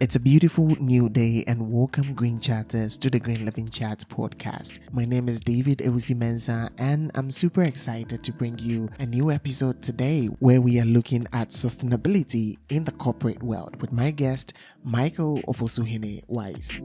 It's a beautiful new day and welcome Green Chatters to the Green Living Chat podcast. My name is David Ewusi-Mensah and I'm super excited to bring you a new episode today where we are looking at sustainability in the corporate world with my guest, Michael Ofosuhene Wise.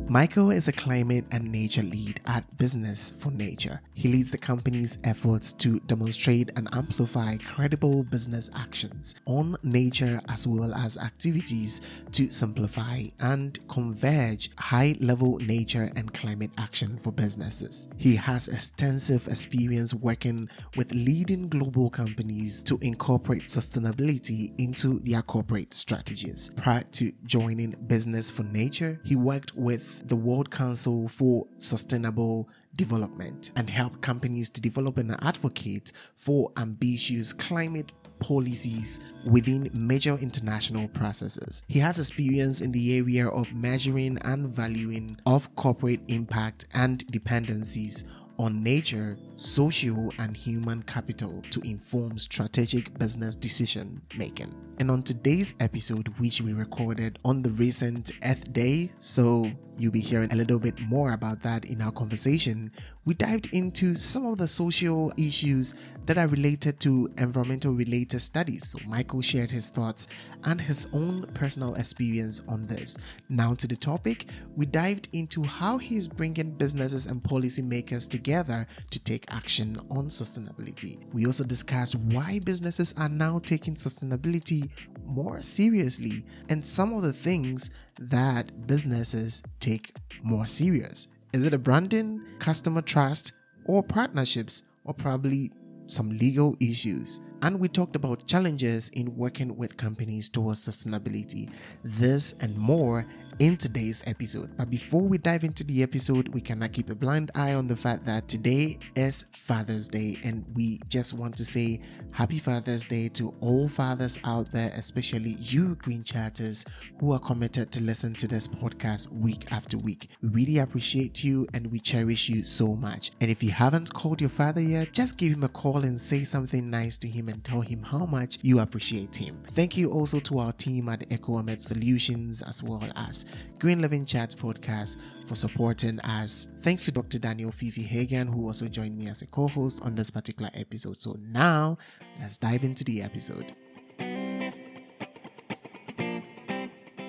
Michael is a climate and nature lead at Business for Nature. He leads the company's efforts to demonstrate and amplify credible business actions on nature as well as activities to simplify and converge high-level nature and climate action for businesses. He has extensive experience working with leading global companies to incorporate sustainability into their corporate strategies. Prior to joining Business for Nature, he worked with the World Council for Sustainable Development and help companies to develop and advocate for ambitious climate policies within major international processes. He has experience in the area of measuring and valuing of corporate impact and dependencies on nature, social and human capital to inform strategic business decision making. And on today's episode, which we recorded on the recent Earth Day, so you'll be hearing a little bit more about that in our conversation, we dived into some of the social issues that are related to environmental related studies. So Michael shared his thoughts and his own personal experience on this. Now to the topic, we dived into how he's bringing businesses and policymakers together to take action on sustainability. We also discussed why businesses are now taking sustainability more seriously and some of the things that businesses take more serious. Is it a branding, customer trust, or partnerships, or probably some legal issues? And we talked about challenges in working with companies towards sustainability. This and more in today's episode. But before we dive into the episode, we cannot keep a blind eye on the fact that today is Father's Day, and we just want to say happy Father's Day to all fathers out there, especially you Green Chatters who are committed to listen to this podcast week after week. We really appreciate you and we cherish you so much. And if you haven't called your father yet, just give him a call and say something nice to him and tell him how much you appreciate him. Thank you also to our team at EcoAmed Solutions as well as Green Living Chat podcast for supporting us. Thanks to Dr. Daniel Fifi Hagan, who also joined me as a co-host on this particular episode. So now let's dive into the episode.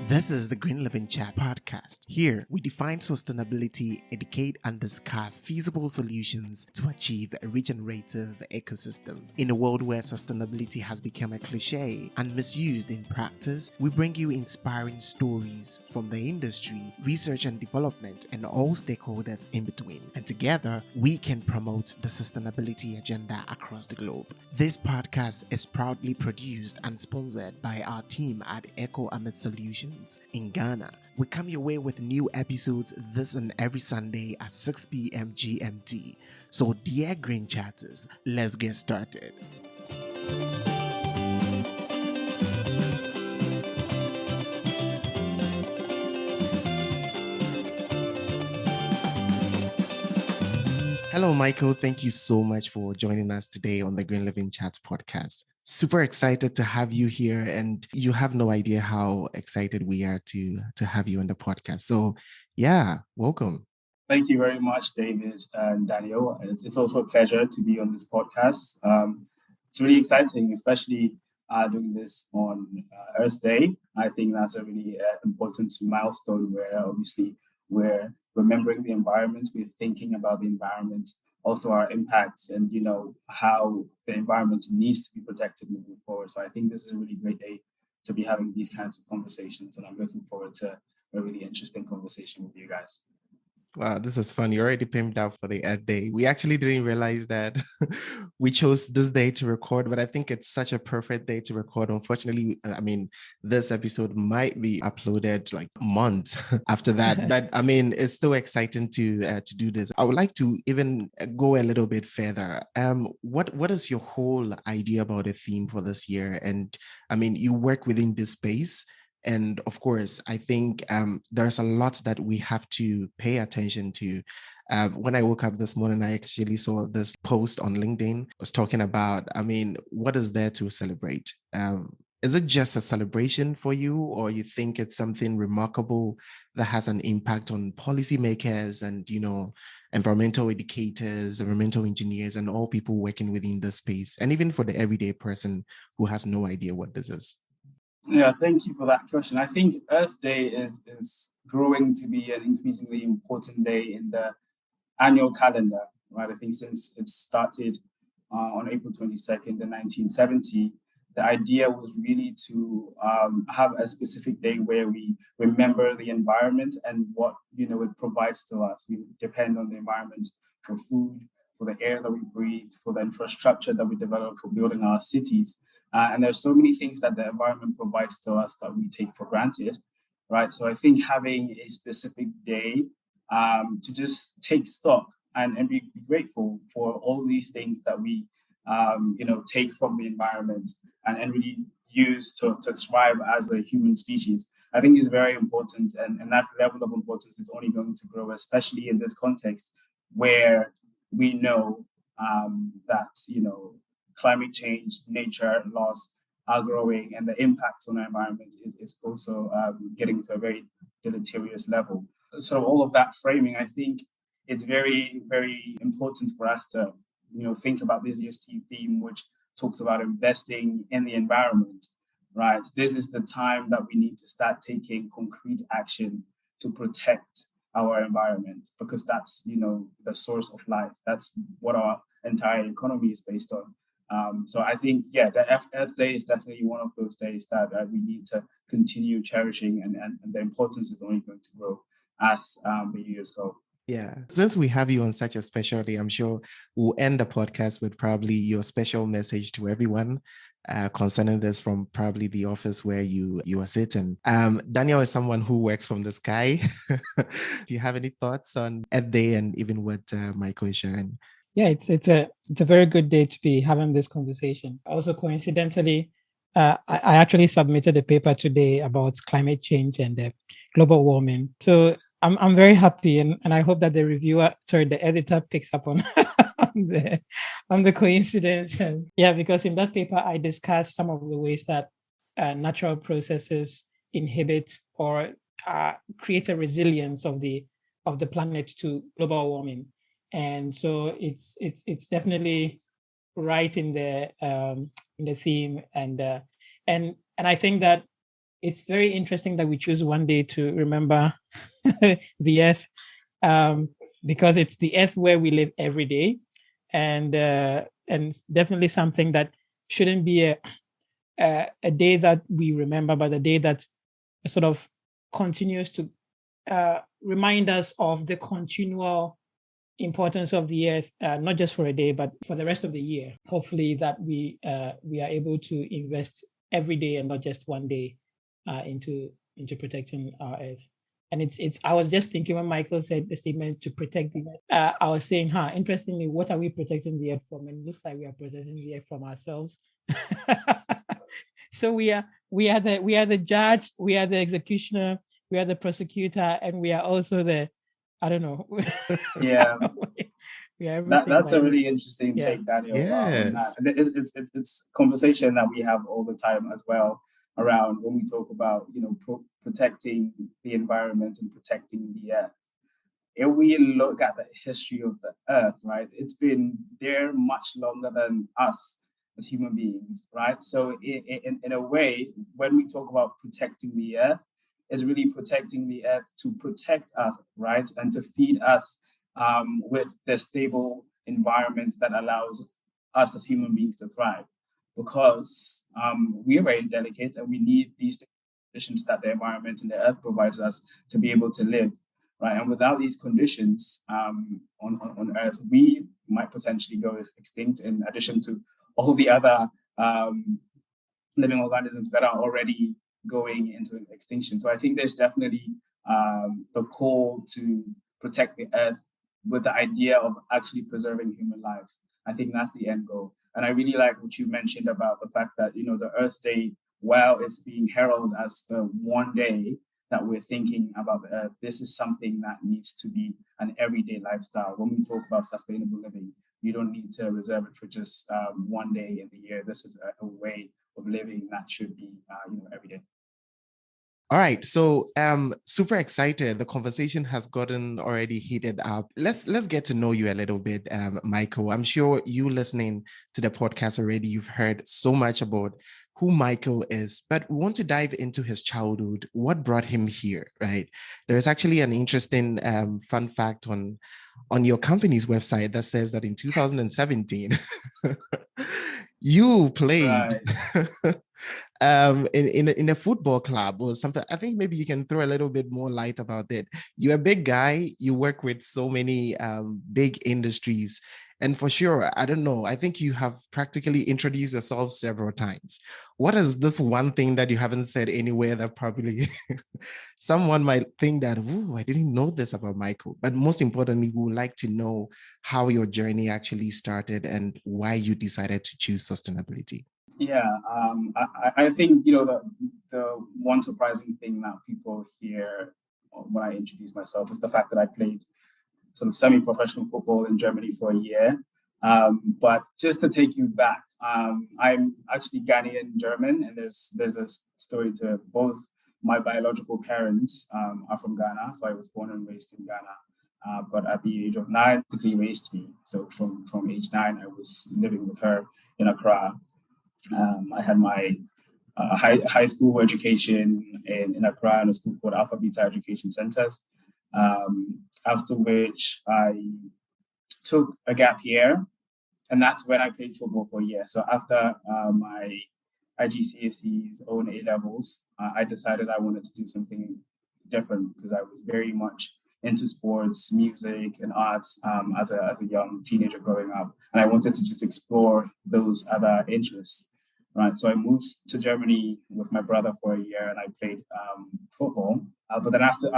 This is the Green Living Chat podcast. Here, we define sustainability, educate and discuss feasible solutions to achieve a regenerative ecosystem. In a world where sustainability has become a cliche and misused in practice, we bring you inspiring stories from the industry, research and development, and all stakeholders in between. And together, we can promote the sustainability agenda across the globe. This podcast is proudly produced and sponsored by our team at EcoAmed Solutions in Ghana. We come your way with new episodes this and every Sunday at 6 p.m. GMT. So dear Green Chatters, let's get started. Hello, Michael. Thank you so much for joining us today on the Green Living Chat podcast. Super excited to have you here, and you have no idea how excited we are to have you on the podcast. So, yeah, welcome. Thank you very much, David and Daniel. It's also a pleasure to be on this podcast. It's really exciting, especially doing this on Earth Day. I think that's a really important milestone where obviously we're remembering the environment, we're thinking about the environment, also our impacts and, how the environment needs to be protected moving forward. So I think this is a really great day to be having these kinds of conversations. And I'm looking forward to a really interesting conversation with you guys. Wow, this is fun. You already pimped out for the Earth Day. We actually didn't realize that we chose this day to record, but I think it's such a perfect day to record. Unfortunately, this episode might be uploaded like months after that, but it's still exciting to do this. I would like to even go a little bit further. What is your whole idea about a theme for this year? And you work within this space. And of course, I think there's a lot that we have to pay attention to When I woke up this morning, I actually saw this post on LinkedIn. Was talking about, I mean, what is there to celebrate? Is it just a celebration for you, or you think it's something remarkable that has an impact on policymakers and, environmental educators, environmental engineers, and all people working within the space, and even for the everyday person who has no idea what this is? Yeah, thank you for that question. I think Earth Day is growing to be an increasingly important day in the annual calendar, right? I think since it started on April 22nd in 1970, the idea was really to have a specific day where we remember the environment and what it provides to us. We depend on the environment for food, for the air that we breathe, for the infrastructure that we develop for building our cities. And there's so many things that the environment provides to us that we take for granted, right? So I think having a specific day to just take stock and be grateful for all these things that we take from the environment and really use to thrive as a human species, I think is very important. And that level of importance is only going to grow, especially in this context where we know that climate change, nature loss are growing, and the impacts on our environment is also getting to a very deleterious level. So all of that framing, I think it's very, very important for us to, think about this EST theme, which talks about investing in the environment, right? This is the time that we need to start taking concrete action to protect our environment, because that's, the source of life. That's what our entire economy is based on. So I think, the Earth Day is definitely one of those days that we need to continue cherishing, and the importance is only going to grow as the years go. Yeah. Since we have you on such a special day, I'm sure we'll end the podcast with probably your special message to everyone concerning this from probably the office where you are sitting. Daniel is someone who works from the sky. Do you have any thoughts on Earth Day and even what Michael is sharing? Yeah, it's a very good day to be having this conversation. Also, coincidentally, I actually submitted a paper today about climate change and global warming. So I'm very happy, and I hope that the editor picks up on on the coincidence. And because in that paper I discussed some of the ways that natural processes inhibit or create a resilience of the planet to global warming. And so it's definitely right in the theme, and I think that it's very interesting that we choose one day to remember the Earth, because it's the Earth where we live every day, and definitely something that shouldn't be a day that we remember, but a day that sort of continues to remind us of the continual importance of the Earth, not just for a day, but for the rest of the year. Hopefully that we are able to invest every day and not just one day into protecting our Earth. And it's I was just thinking when Michael said the statement to protect the Earth, I was saying, interestingly, what are we protecting the Earth from? And it looks like we are protecting the Earth from ourselves. So we are the judge, we are the executioner, we are the prosecutor, and we are also the, I don't know. Yeah. That's a really interesting take, Daniel. Yes. It's conversation that we have all the time as well, around when we talk about protecting the environment and protecting the Earth. If we look at the history of the Earth, right, it's been there much longer than us as human beings, right? So in a way, when we talk about protecting the Earth, it's really protecting the Earth to protect us, right, and to feed us with the stable environment that allows us as human beings to thrive, because we are very delicate and we need these conditions that the environment and the Earth provides us to be able to live, right? And without these conditions on Earth, we might potentially go extinct, in addition to all the other living organisms that are already going into extinction. So I think there's definitely the call to protect the Earth with the idea of actually preserving human life. I think that's the end goal. And I really like what you mentioned about the fact that, the Earth Day, while it's being heralded as the one day, that we're thinking about the earth. This is something that needs to be an everyday lifestyle. When we talk about sustainable living, you don't need to reserve it for just one day in the year. This is a way of living that should be, every day. All right, so super excited. The conversation has gotten already heated up. Let's get to know you a little bit, Michael. I'm sure you listening to the podcast already, you've heard so much about who Michael is, but we want to dive into his childhood. What brought him here, right? There's actually an interesting fun fact on your company's website that says that in 2017, you played. Right. In a football club or something. I think maybe you can throw a little bit more light about it. You're a big guy. You work with so many big industries. And for sure, I don't know, I think you have practically introduced yourself several times. What is this one thing that you haven't said anywhere that probably someone might think that, oh, I didn't know this about Michael. But most importantly, we would like to know how your journey actually started and why you decided to choose sustainability. Yeah, I think, the one surprising thing that people hear when I introduce myself is the fact that I played some semi-professional football in Germany for a year. But just to take you back, I'm actually Ghanaian German, and there's a story to both. My biological parents are from Ghana, so I was born and raised in Ghana. But at the age of 9, she raised me. So from age 9, I was living with her in Accra. I had my high school education in Accra in a school called Alpha Beta Education Centers. After which I took a gap year, and that's when I played football for a year. So after my IGCSEs, O and A levels, I decided I wanted to do something different because I was very much into sports, music, and arts as a young teenager growing up, and I wanted to just explore those other interests. Right, so I moved to Germany with my brother for a year, and I played football. But then after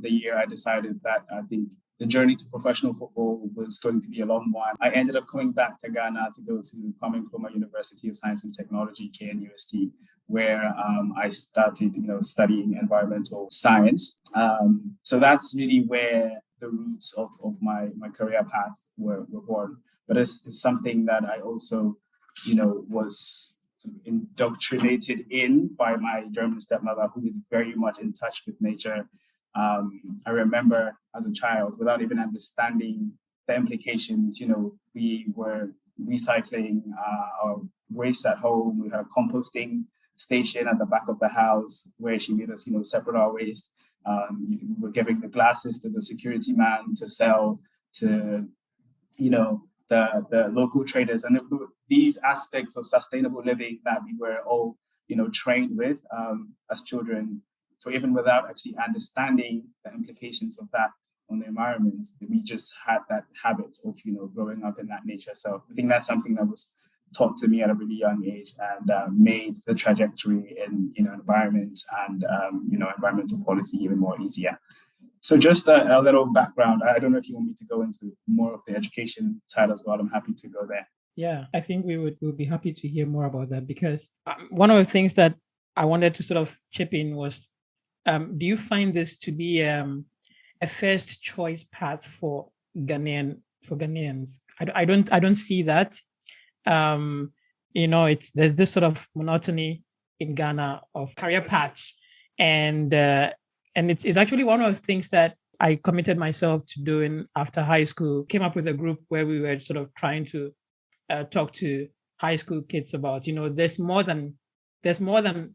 the year, I decided that I think the journey to professional football was going to be a long one. I ended up coming back to Ghana to go to Kwame Nkrumah University of Science and Technology, KNUST, where I started, studying environmental science. So that's really where the roots of my career path were born. But it's something that I also, was sort of indoctrinated in by my German stepmother, who is very much in touch with nature. I remember as a child, without even understanding the implications, we were recycling our waste at home. We had a composting station at the back of the house where she made us, separate our waste. We were giving the glasses to the security man to sell to, the local traders, and these aspects of sustainable living that we were all, trained with as children. So even without actually understanding the implications of that on the environment, we just had that habit of, growing up in that nature. So I think that's something that was taught to me at a really young age and made the trajectory in, environment and, environmental policy even more easier. So just a little background. I don't know if you want me to go into more of the education side as well. I'm happy to go there. Yeah, I think we would be happy to hear more about that, because one of the things that I wanted to sort of chip in was, do you find this to be a first choice path for Ghanaians? I don't see that. There's this sort of monotony in Ghana of career paths, and it's actually one of the things that I committed myself to doing after high school. Came up with a group where we were sort of trying to talk to high school kids about, there's more than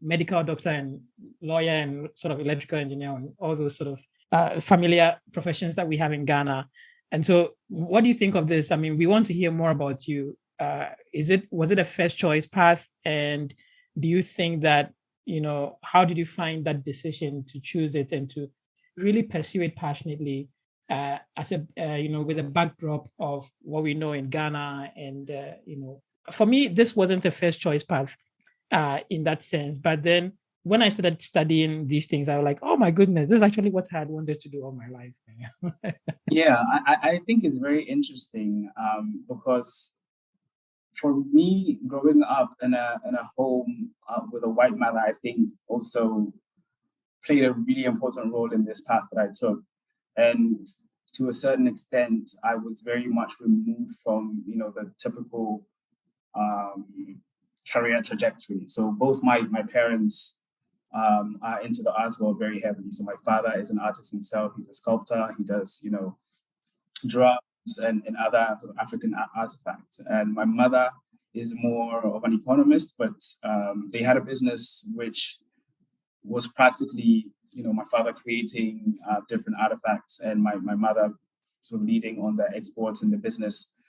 medical doctor and lawyer and sort of electrical engineer and all those sort of familiar professions that we have in Ghana. And so what do you think of this? I mean, we want to hear more about you. Was it a first choice path? And do you think that, how did you find that decision to choose it and to really pursue it passionately as with a backdrop of what we know in Ghana? And, for me, this wasn't a first choice path in that sense. But then when I started studying these things, I was like, oh my goodness, this is actually what I had wanted to do all my life. Yeah, I think it's very interesting because for me, growing up in a home with a white mother, I think also played a really important role in this path that I took. And to a certain extent, I was very much removed from, the typical career trajectory. So both my parents are into the art world very heavily. So my father is an artist himself. He's a sculptor. He does, drums and other sort of African artifacts. And my mother is more of an economist, but they had a business which was practically, my father creating different artifacts and my mother sort of leading on the exports and the business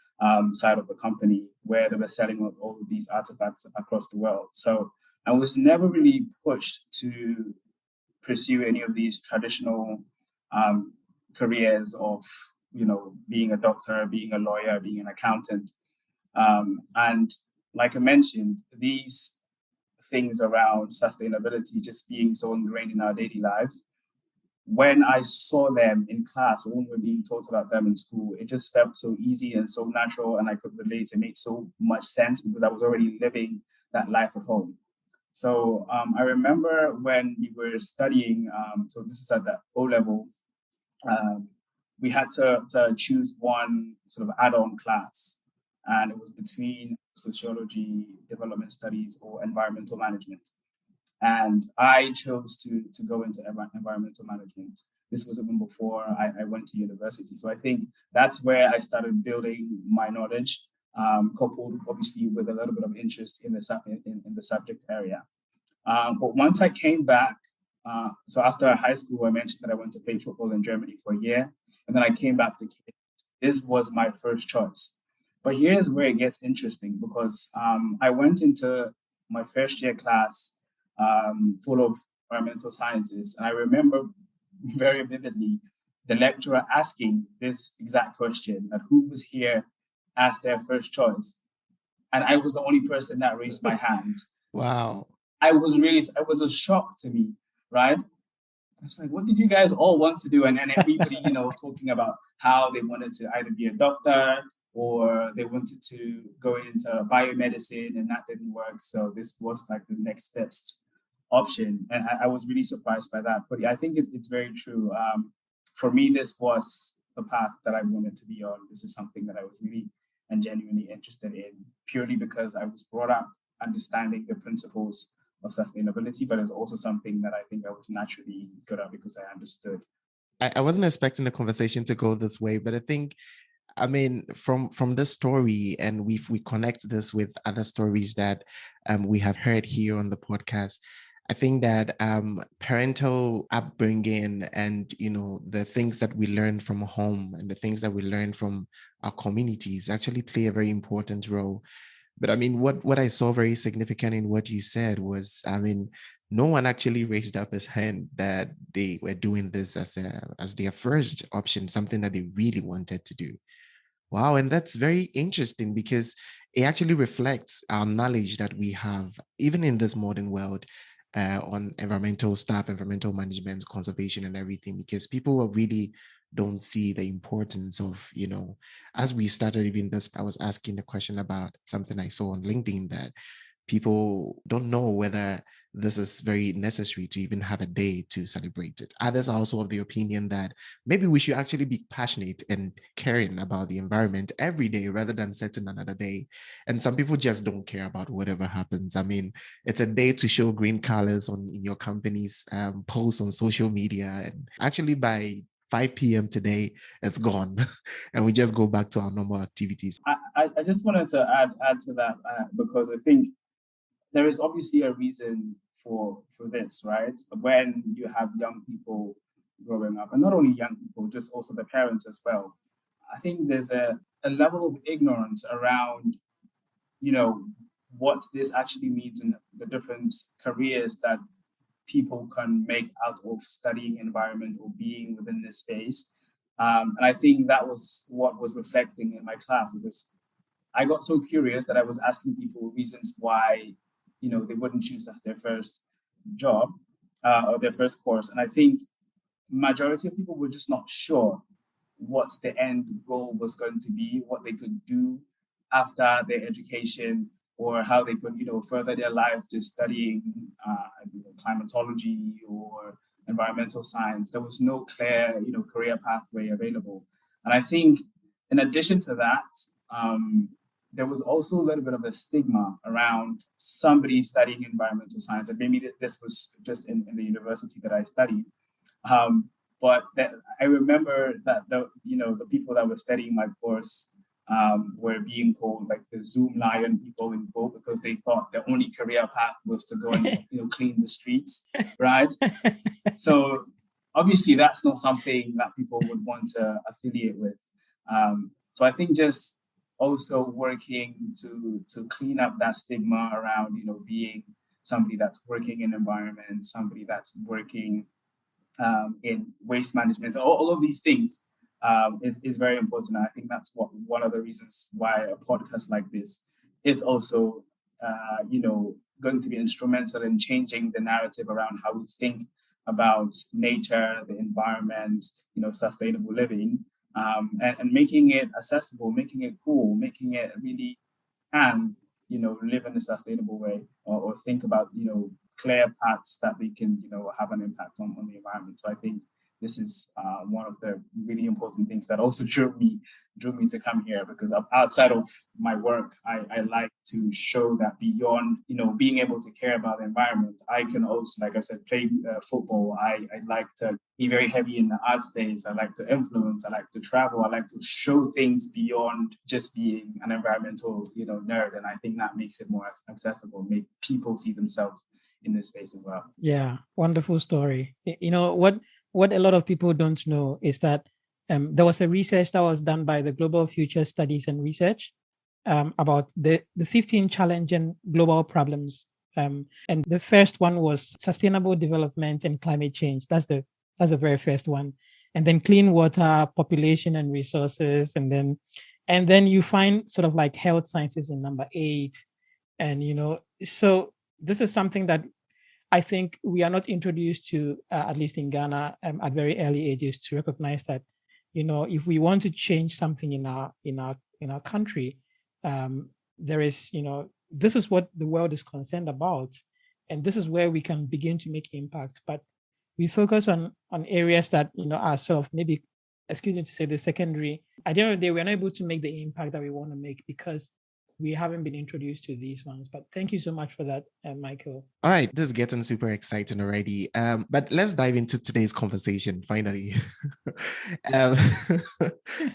side of the company, where they were selling all of these artifacts across the world. So I was never really pushed to pursue any of these traditional careers of, being a doctor, being a lawyer, being an accountant. And like I mentioned, these things around sustainability just being so ingrained in our daily lives, when I saw them in class or when we were being taught about them in school, it just felt so easy and so natural, and I could relate. It made so much sense because I was already living that life at home. So I remember when we were studying, so this is at the O level, we had to choose one sort of add-on class, and it was between sociology, development studies, or environmental management. And I chose to go into environmental management. This was even before I went to university. So I think that's where I started building my knowledge, coupled obviously with a little bit of interest in the subject area. But once I came back, so after high school, I mentioned that I went to play football in Germany for a year, and then I came back to Cape. This was my first choice. But here's where it gets interesting, because I went into my first year class full of environmental sciences. And I remember very vividly the lecturer asking this exact question, that who was here as their first choice. And I was the only person that raised my hand. Wow. It was a shock to me, right? I was like, what did you guys all want to do? And then everybody, talking about how they wanted to either be a doctor or they wanted to go into biomedicine, and that didn't work. So this was like the next best option. And I was really surprised by that. But I think it's very true. For me, this was the path that I wanted to be on. This is something that I was really and genuinely interested in, purely because I was brought up understanding the principles of sustainability, but it's also something that I think I was naturally good at because I understood. I wasn't expecting the conversation to go this way, but I mean, from this story, and we connect this with other stories that we have heard here on the podcast. I think that parental upbringing and, the things that we learn from home and the things that we learn from our communities actually play a very important role. But I mean, what I saw very significant in what you said was, I mean, no one actually raised up his hand that they were doing this as their first option, something that they really wanted to do. Wow, and that's very interesting because it actually reflects our knowledge that we have, even in this modern world, on environmental stuff, environmental management, conservation, and everything, because people really don't see the importance of, as we started even this, I was asking the question about something I saw on LinkedIn, that people don't know whether this is very necessary to even have a day to celebrate it. Others are also of the opinion that maybe we should actually be passionate and caring about the environment every day rather than setting another day. And some people just don't care about whatever happens. I mean, it's a day to show green colors in your company's posts on social media. And actually by 5 p.m. today, it's gone. And we just go back to our normal activities. I just wanted to add to that because I think there is obviously a reason for this, right? When you have young people growing up, and not only young people, just also the parents as well, I think there's a level of ignorance around, what this actually means in the different careers that people can make out of studying environment or being within this space. And I think that was what was reflecting in my class, because I got so curious that I was asking people reasons why, they wouldn't choose as their first job or their first course. And I think majority of people were just not sure what the end goal was going to be, what they could do after their education, or how they could, further their life just studying climatology or environmental science, there was no clear, career pathway available. And I think in addition to that, there was also a little bit of a stigma around somebody studying environmental science. And maybe this was just in the university that I studied. But I remember that the people that were studying my course were being called like the Zoom lion people in quote, because they thought the only career path was to go and clean the streets, right? So obviously that's not something that people would want to affiliate with. So I think just also working to clean up that stigma around being somebody that's working in environment, somebody that's working in waste management, all of these things is very important. I think that's one of the reasons why a podcast like this is also going to be instrumental in changing the narrative around how we think about nature, the environment, sustainable living, and making it accessible, making it cool, making it really live in a sustainable way, or think about clear paths that they can have an impact on the environment. So I think this is one of the really important things that also drew me to come here, because outside of my work, I like to show that beyond being able to care about the environment, I can also, like I said, play football. I like to be very heavy in the art space. I like to influence. I like to travel. I like to show things beyond just being an environmental nerd, and I think that makes it more accessible, make people see themselves in this space as well. Yeah, wonderful story. What a lot of people don't know is that there was a research that was done by the Global Future Studies and Research about the 15 challenging global problems. And the first one was sustainable development and climate change. That's the very first one. And then clean water, population and resources. And then you find sort of like health sciences in number 8. And, so this is something that I think we are not introduced to, at least in Ghana, at very early ages, to recognize that, if we want to change something in our country, there is, this is what the world is concerned about, and this is where we can begin to make impact. But we focus on areas that are sort of maybe, excuse me to say, the secondary. At the end of the day, we're not able to make the impact that we want to make because we haven't been introduced to these ones. But thank you so much for that, Michael. All right, this is getting super exciting already. But let's dive into today's conversation, finally. um,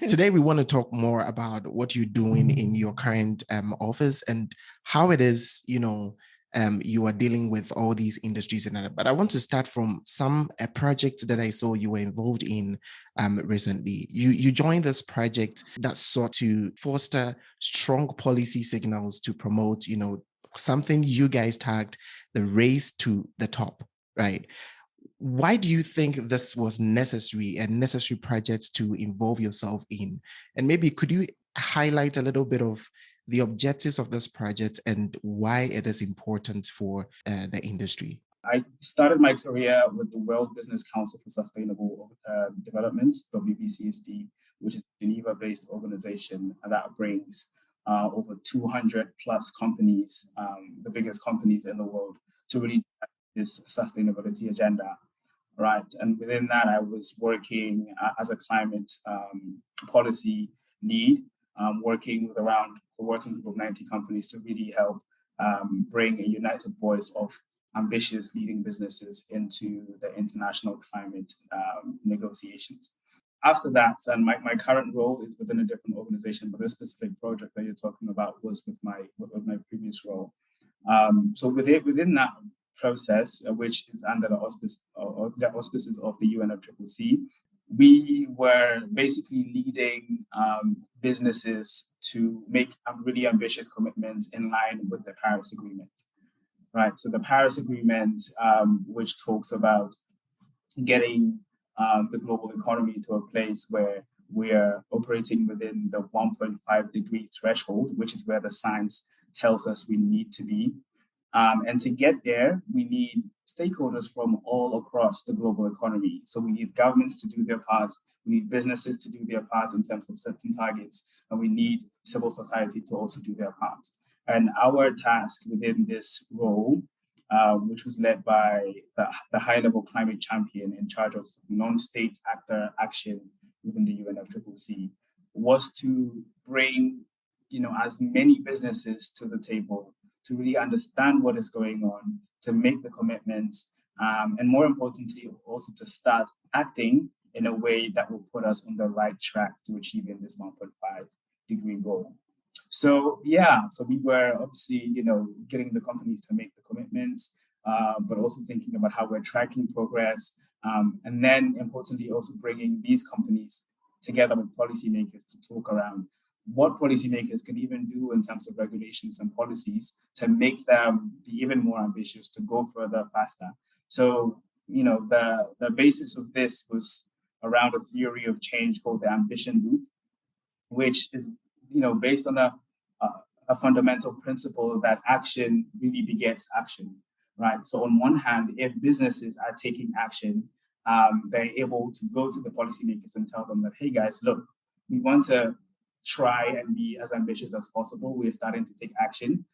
Today, we want to talk more about what you're doing in your current office and how it is, you are dealing with all these industries and that. But I want to start from a project that I saw you were involved in recently. You joined this project that sought to foster strong policy signals to promote, something you guys tagged the race to the top, right? Why do you think this was necessary project to involve yourself in? And maybe could you highlight a little bit of the objectives of this project and why it is important for the industry? I started my career with the World Business Council for Sustainable Development, WBCSD, which is a Geneva-based organization that brings over 200 plus companies, the biggest companies in the world, to really this sustainability agenda, right? And within that, I was working as a climate policy lead, working with around a working group of 90 companies to really help bring a united voice of ambitious leading businesses into the international climate negotiations. After that, and my current role is within a different organization, but this specific project that you're talking about was with my previous role. So within that process, which is under the auspices of the UNFCCC, we were basically leading businesses to make really ambitious commitments in line with the Paris Agreement, right? So the Paris Agreement, which talks about getting the global economy to a place where we are operating within the 1.5 degree threshold, which is where the science tells us we need to be. And to get there, we need stakeholders from all across the global economy. So we need governments to do their part, we need businesses to do their part in terms of setting targets, and we need civil society to also do their part. And our task within this role which was led by the high-level climate champion in charge of non-state actor action within the UNFCCC, was to bring, as many businesses to the table to really understand what is going on, to make the commitments, and more importantly, also to start acting in a way that will put us on the right track to achieving this 1.5-degree goal. So we were obviously, getting the companies to make the commitments, but also thinking about how we're tracking progress, and then importantly also bringing these companies together with policymakers to talk around what policymakers can even do in terms of regulations and policies to make them be even more ambitious, to go further, faster. So, the basis of this was around a theory of change called the ambition loop, which is, based on a fundamental principle that action really begets action, right? So on one hand, if businesses are taking action, they're able to go to the policymakers and tell them that, hey guys, look, we want to try and be as ambitious as possible. We're starting to take action.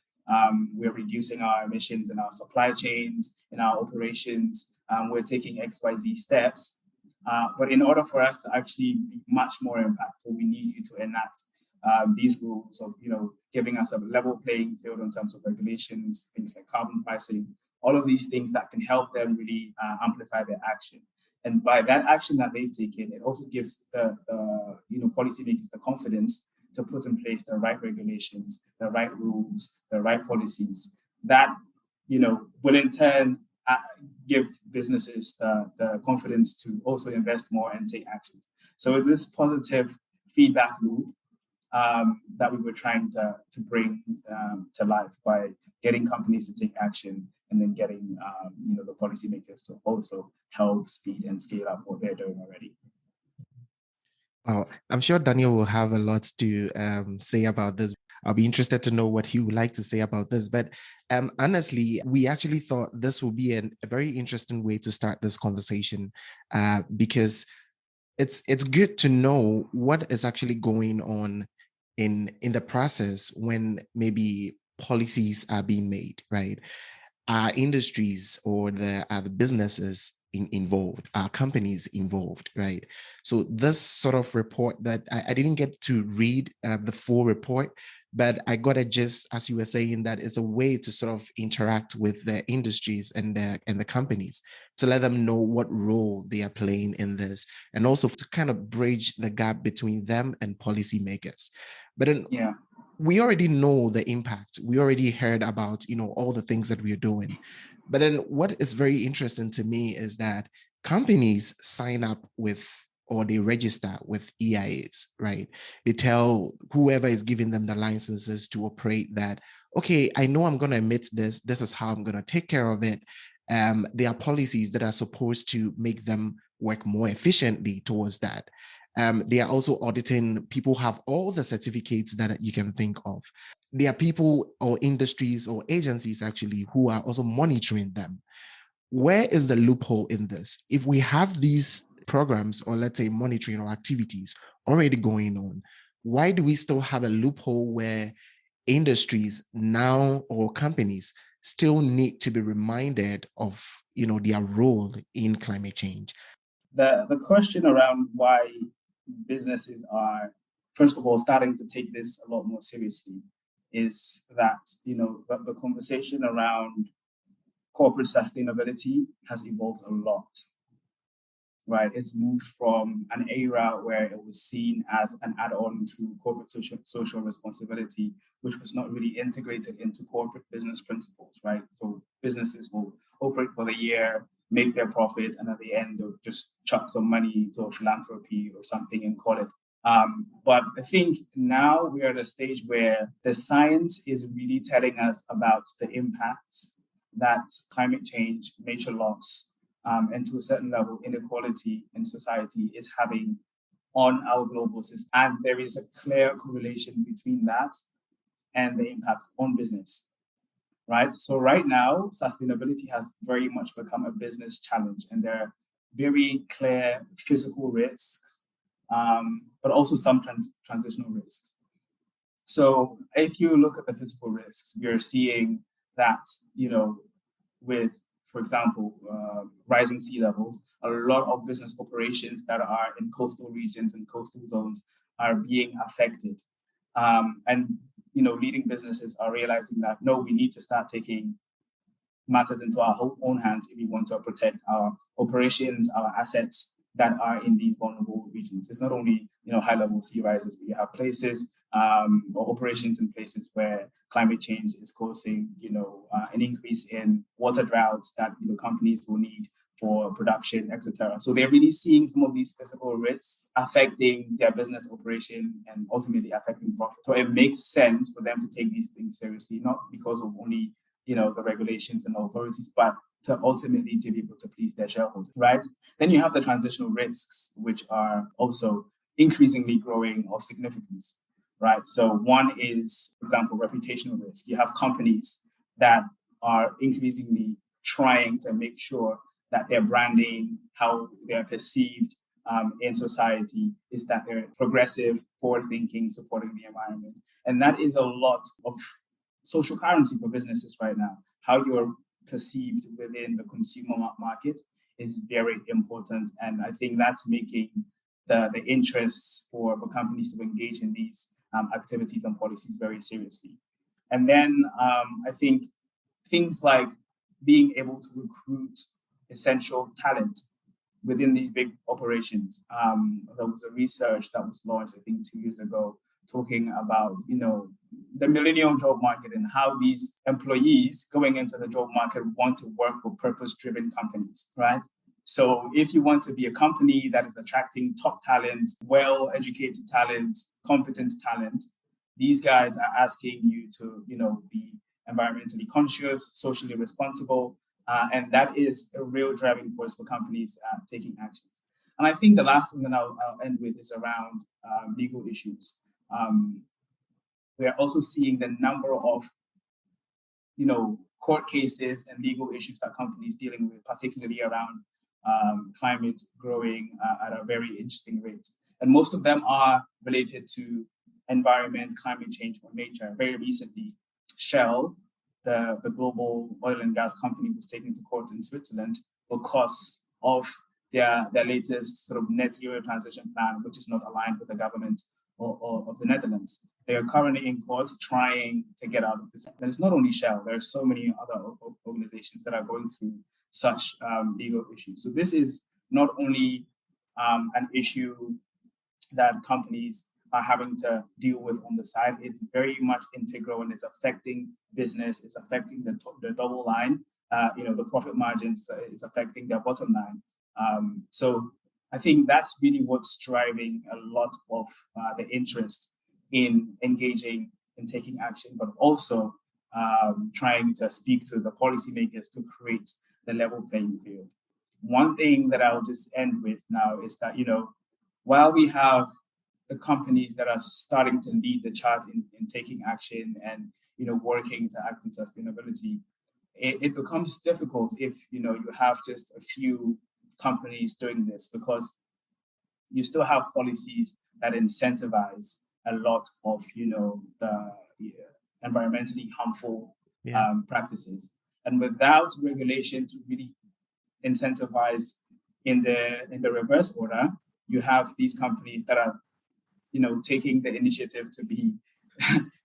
We're reducing our emissions in our supply chains, in our operations. We're taking XYZ steps. But in order for us to actually be much more impactful, we need you to enact these rules of, giving us a level playing field in terms of regulations, things like carbon pricing, all of these things that can help them really amplify their action. And by that action that they've taken, it also gives the policymakers the confidence to put in place the right regulations, the right rules, the right policies that, will in turn give businesses the confidence to also invest more and take actions. So it's this positive feedback loop that we were trying to bring to life by getting companies to take action and then getting the policymakers to also help speed and scale up what they're doing already. Well, I'm sure Daniel will have a lot to say about this. I'll be interested to know what he would like to say about this. But honestly, we actually thought this would be a very interesting way to start this conversation because it's good to know what is actually going on in the process when maybe policies are being made, right? Our industries or the businesses involved, our companies involved, right? So this sort of report that I didn't get to read the full report, but I got a gist, as you were saying, that it's a way to sort of interact with the industries and the companies to let them know what role they are playing in this, and also to kind of bridge the gap between them and policymakers. But then we already know the impact. We already heard about, all the things that we are doing. But then what is very interesting to me is that companies sign up with, or they register with EIAs, right? They tell whoever is giving them the licenses to operate that, okay, I know I'm going to emit this. This is how I'm going to take care of it. There are policies that are supposed to make them work more efficiently towards that. They are also auditing. People have all the certificates that you can think of. There are people or industries or agencies actually who are also monitoring them. Where is the loophole in this? If we have these programs, or let's say monitoring or activities already going on, why do we still have a loophole where industries now or companies still need to be reminded of their role in climate change? The question around why businesses are, first of all, starting to take this a lot more seriously is that, the conversation around corporate sustainability has evolved a lot, right? It's moved from an era where it was seen as an add-on to corporate social responsibility, which was not really integrated into corporate business principles, right? So businesses will operate for the year, make their profits, and at the end they'll just chuck some money to philanthropy or something and call it. But I think now we are at a stage where the science is really telling us about the impacts that climate change, nature loss, and to a certain level, inequality in society is having on our global system. And there is a clear correlation between that and the impact on business, right? So right now, sustainability has very much become a business challenge, and there are very clear physical risks, but also some transitional risks. So if you look at the physical risks, you're seeing that, with, for example, rising sea levels, a lot of business operations that are in coastal regions and coastal zones are being affected. And leading businesses are realizing that, no, we need to start taking matters into our own hands if we want to protect our operations, our assets that are in these vulnerable regions. It's not only high-level sea rises, but you have places or operations in places where climate change is causing an increase in water droughts that companies will need for production, etc. So they're really seeing some of these physical risks affecting their business operation and ultimately affecting profit. So it makes sense for them to take these things seriously, not because of only the regulations and the authorities, but to ultimately to be able to please their shareholders, right? Then you have the transitional risks, which are also increasingly growing of significance, right? So one is, for example, reputational risk. You have companies that are increasingly trying to make sure that their branding, how they're perceived in society, is that they're progressive, forward-thinking, supporting the environment. And that is a lot of social currency for businesses right now. How you're perceived within the consumer market is very important. And I think that's making the interests for companies to engage in these activities and policies very seriously. And then I think things like being able to recruit essential talent within these big operations. There was a research that was launched, I think, 2 years ago, talking about, the millennial job market and how these employees going into the job market want to work for purpose-driven companies, right? So if you want to be a company that is attracting top talent, well-educated talent, competent talent, these guys are asking you to, be environmentally conscious, socially responsible, and that is a real driving force for companies taking actions. And I think the last thing that I'll end with is around legal issues. We are also seeing the number of, court cases and legal issues that companies dealing with, particularly around climate, growing at a very interesting rate. And most of them are related to environment, climate change, or nature. Very recently, Shell, the global oil and gas company, was taken to court in Switzerland because of their latest sort of net zero transition plan, which is not aligned with the government of the Netherlands. They are currently in court trying to get out of this. And it's not only Shell, there are so many other organizations that are going through such legal issues. So this is not only an issue that companies are having to deal with on the side, it's very much integral and it's affecting business, it's affecting the double line, the profit margins, it's affecting their bottom line. So I think that's really what's driving a lot of the interest in engaging and taking action, but also trying to speak to the policymakers to create the level playing field. One thing that I'll just end with now is that, while we have the companies that are starting to lead the chart in taking action and, working to act in sustainability, it becomes difficult if, you have just a few companies doing this, because you still have policies that incentivize a lot of, the environmentally harmful practices. And without regulation to really incentivize in the reverse order, you have these companies that are, taking the initiative to be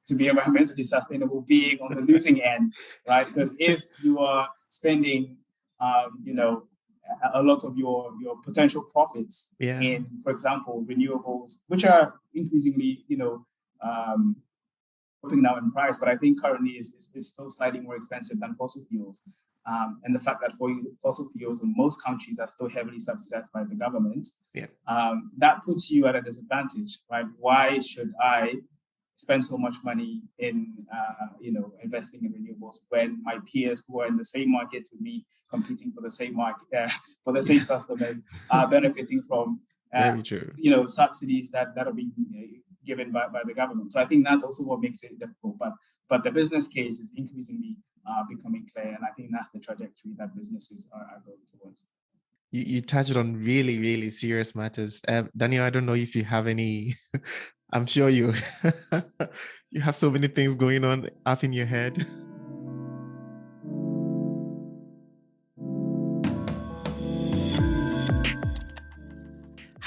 to be environmentally sustainable, being on the losing end, right? Because if you are spending, a lot of your potential profits in, for example, renewables, which are increasingly, dropping now in price, but I think currently is still slightly more expensive than fossil fuels. And the fact that fossil fuels in most countries are still heavily subsidized by the government, that puts you at a disadvantage, right? Why should I spend so much money in, investing in renewables when my peers who are in the same market with me, competing for the same market, for the same customers, are benefiting from, subsidies that are being given by the government. So I think that's also what makes it difficult. But the business case is increasingly becoming clear, and I think that's the trajectory that businesses are going towards. You touched on really, really serious matters. Daniel, I don't know if you have any. I'm sure you you have so many things going on up in your head.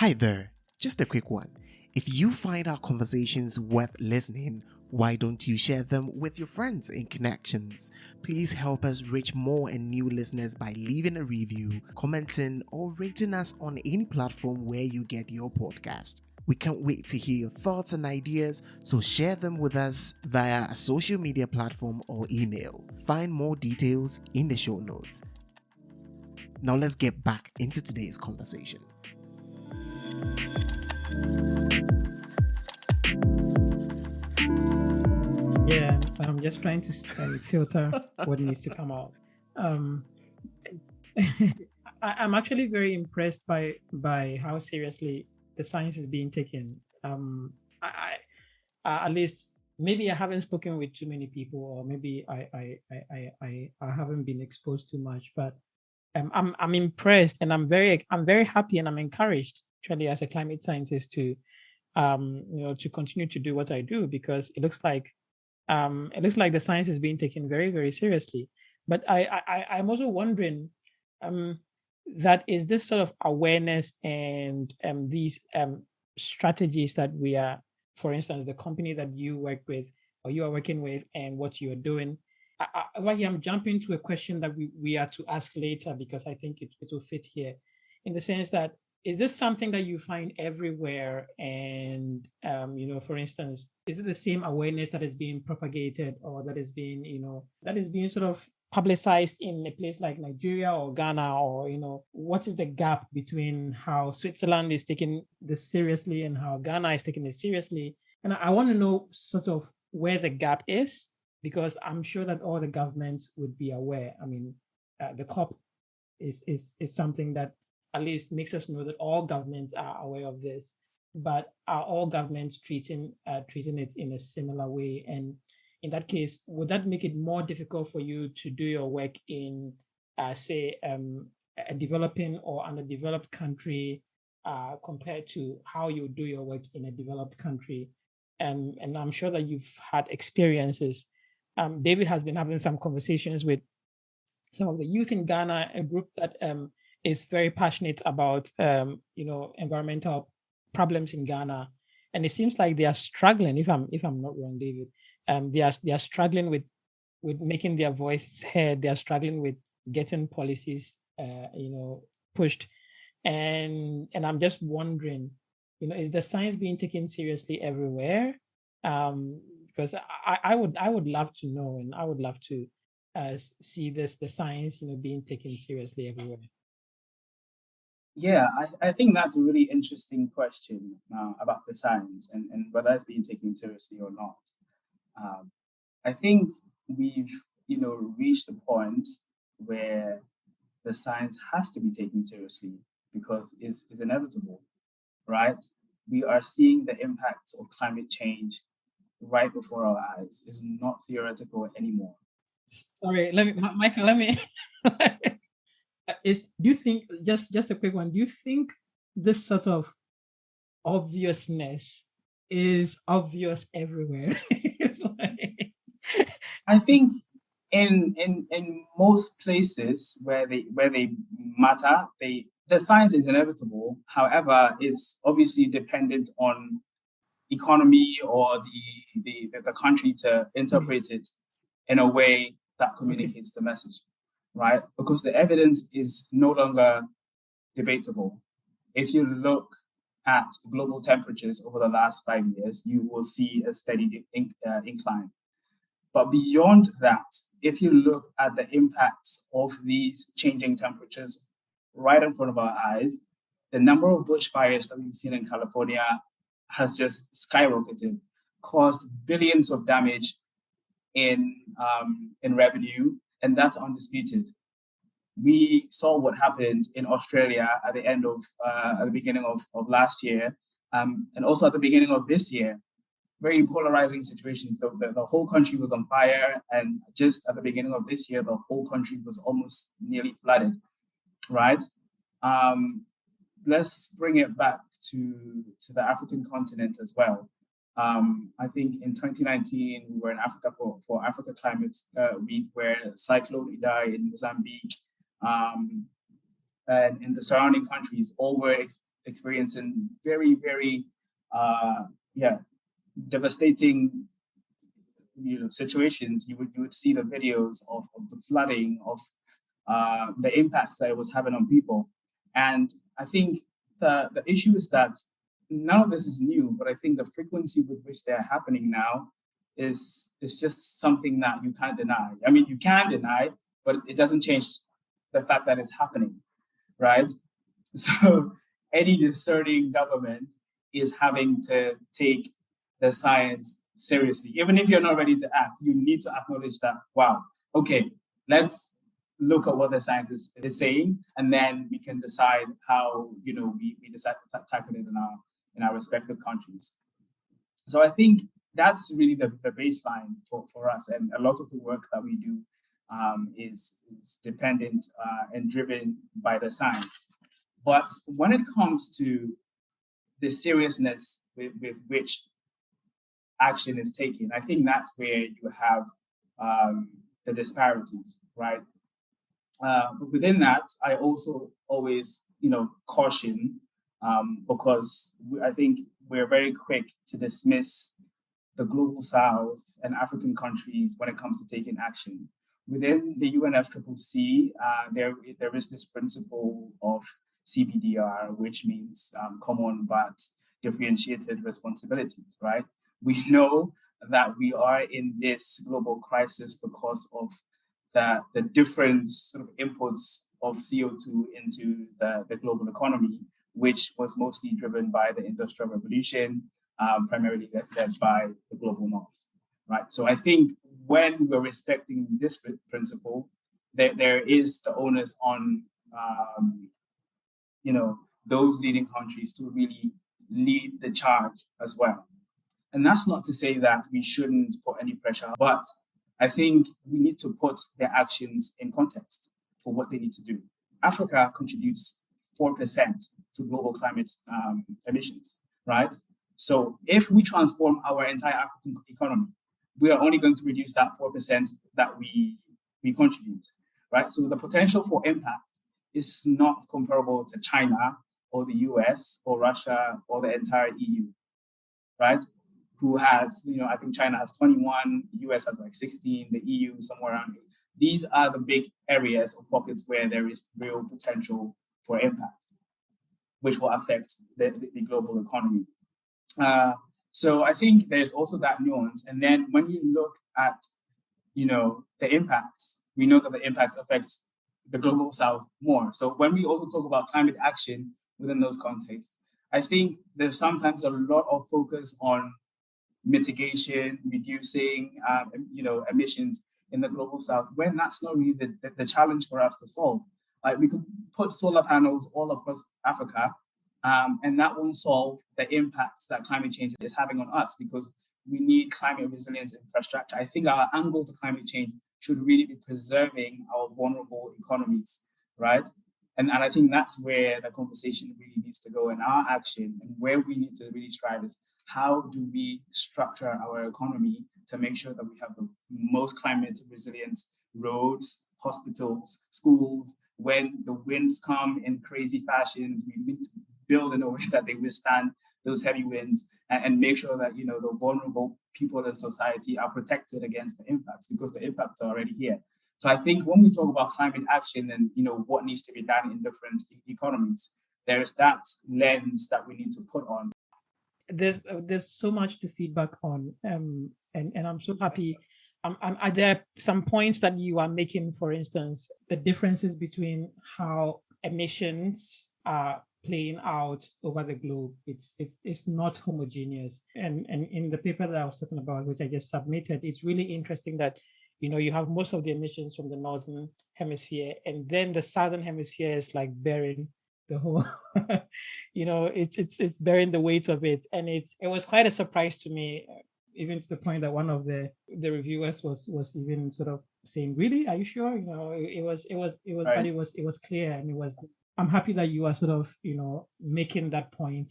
Hi there, just a quick one. If you find our conversations worth listening, why don't you share them with your friends and connections? Please help us reach more and new listeners by leaving a review, commenting, or rating us on any platform where you get your podcast. We can't wait to hear your thoughts and ideas, so share them with us via a social media platform or email. Find more details in the show notes. Now let's get back into today's conversation. Yeah, I'm just trying to filter what needs to come out. I'm actually very impressed by how seriously the science is being taken. At least maybe I haven't spoken with too many people, or maybe I haven't been exposed too much, but I'm impressed, and I'm very happy, and I'm encouraged actually as a climate scientist to to continue to do what I do, because it looks like the science is being taken very, very seriously. But I'm also wondering that is this sort of awareness and these strategies that we are, for instance, the company that you work with or you are working with and what you are doing. I'm jumping to a question that we are to ask later, because I think it will fit here, in the sense that, is this something that you find everywhere? And for instance, is it the same awareness that is being propagated, or that is being sort of publicized in a place like Nigeria or Ghana? Or what is the gap between how Switzerland is taking this seriously and how Ghana is taking it seriously? And I want to know sort of where the gap is, because I'm sure that all the governments would be aware. I mean, the COP is something that at least makes us know that all governments are aware of this, but are all governments treating it in a similar way? And in that case, would that make it more difficult for you to do your work in, say, a developing or underdeveloped country, compared to how you do your work in a developed country? And I'm sure that you've had experiences. David has been having some conversations with some of the youth in Ghana, a group that is very passionate about environmental problems in Ghana, and it seems like they are struggling. If I'm not wrong, David, they are struggling with making their voice heard. They are struggling with getting policies pushed, and I'm just wondering, is the science being taken seriously everywhere? Because I would love to know, and I would love to see the science being taken seriously everywhere. Yeah, I think that's a really interesting question about the science and whether it's being taken seriously or not. I think we've reached a point where the science has to be taken seriously because it's inevitable, right? We are seeing the impacts of climate change right before our eyes. It's not theoretical anymore. Sorry, Michael, let me. Do you think, just a quick one? Do you think this sort of obviousness is obvious everywhere? I think in most places where they matter, the science is inevitable. However, it's obviously dependent on economy or the country to interpret it in a way that communicates the message, right? Because the evidence is no longer debatable. If you look at global temperatures over the last 5 years, you will see a steady incline. But beyond that, if you look at the impacts of these changing temperatures right in front of our eyes, the number of bushfires that we've seen in California has just skyrocketed, caused billions of damage in revenue, and that's undisputed. We saw what happened in Australia at the beginning of last year, and also at the beginning of this year. Very polarizing situations. The whole country was on fire, and just at the beginning of this year, the whole country was almost nearly flooded. Right? Let's bring it back to the African continent as well. I think in 2019 we were in Africa for Africa Climate Week, where Cyclone Idai in Mozambique and in the surrounding countries all were experiencing very, very, devastating, situations. You would see the videos of the flooding, of the impacts that it was having on people. And I think the issue is that none of this is new, but I think the frequency with which they're happening now is just something that you can't deny. I mean, you can deny, but it doesn't change the fact that it's happening, right? So any discerning government is having to take the science seriously. Even if you're not ready to act, you need to acknowledge that, wow, okay, let's look at what the science is saying, and then we can decide how, we decide to tackle it in our respective countries. So I think that's really the baseline for us. And a lot of the work that we do is dependent and driven by the science. But when it comes to the seriousness with which action is taken, I think that's where you have the disparities, right? But within that, I also always, caution, because I think we're very quick to dismiss the global South and African countries when it comes to taking action. Within the UNFCCC, there is this principle of CBDR, which means common but differentiated responsibilities, right? We know that we are in this global crisis because of the different sort of inputs of CO2 into the global economy, which was mostly driven by the Industrial Revolution, primarily led by the global North, right? So I think when we're respecting this principle, there is the onus on, those leading countries to really lead the charge as well. And that's not to say that we shouldn't put any pressure, but I think we need to put their actions in context for what they need to do. Africa contributes 4% to global climate emissions, right? So if we transform our entire African economy, we are only going to reduce that 4% that we contribute, right? So the potential for impact is not comparable to China or the US or Russia or the entire EU, right? Who has, I think China has 21, the US has like 16, the EU somewhere around 8. These are the big areas or pockets where there is real potential for impact, which will affect the global economy. So I think there's also that nuance. And then when you look at, the impacts, we know that the impacts affect the global South more. So when we also talk about climate action within those contexts, I think there's sometimes a lot of focus on mitigation, reducing, emissions in the global South, when that's not really the challenge for us to solve. Like, we can put solar panels all across Africa, and that won't solve the impacts that climate change is having on us, because we need climate resilience infrastructure. I think our angle to climate change should really be preserving our vulnerable economies, right? And I think that's where the conversation really needs to go, in our action, and where we need to really strive is, how do we structure our economy to make sure that we have the most climate resilient roads, hospitals, schools. When the winds come in crazy fashions, we need to build in a way that they withstand those heavy winds, and make sure that, the vulnerable people in society are protected against the impacts, because the impacts are already here. So I think when we talk about climate action and, what needs to be done in different economies, there is that lens that we need to put on. There's so much to feedback on, and I'm so happy. There are some points that you are making, for instance, the differences between how emissions are playing out over the globe. It's not homogeneous. And in the paper that I was talking about, which I just submitted, it's really interesting that, you have most of the emissions from the northern hemisphere, and then the southern hemisphere is like bearing the whole, it's bearing the weight of it. And it was quite a surprise to me, even to the point that one of the reviewers was even sort of saying, "Really, are you sure?" It was right. But it was clear, and I'm happy that you are sort of, making that point,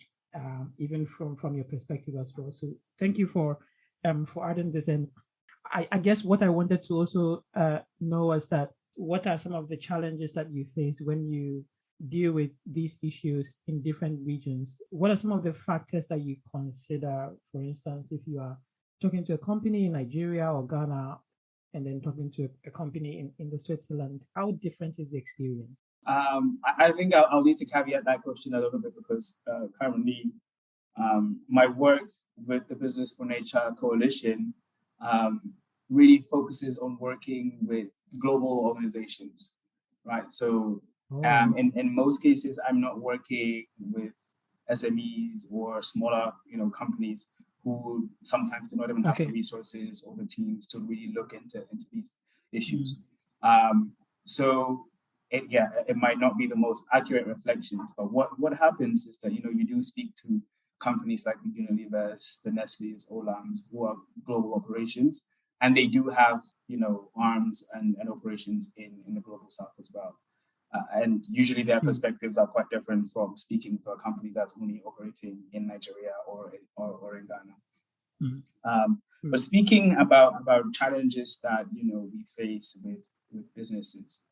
even from your perspective as well. So thank you for adding this. And I guess what I wanted to also know was that, what are some of the challenges that you face when you deal with these issues in different regions, what are some of the factors that you consider? For instance, if you are talking to a company in Nigeria or Ghana and then talking to a company in the Switzerland, how different is the experience? I think I'll need to caveat that question a little bit because currently my work with the Business for Nature Coalition really focuses on working with global organizations, right? So in most cases, I'm not working with SMEs or smaller, companies who sometimes do not even have the resources or the teams to really look into these issues. So it might not be the most accurate reflections, but what happens is that, you do speak to companies like the Unilevers, the Nestle's, Olams, who are global operations, and they do have, arms and operations in the global south as well. And usually their perspectives are quite different from speaking to a company that's only operating in Nigeria or in Ghana. But speaking about challenges that, we face with businesses,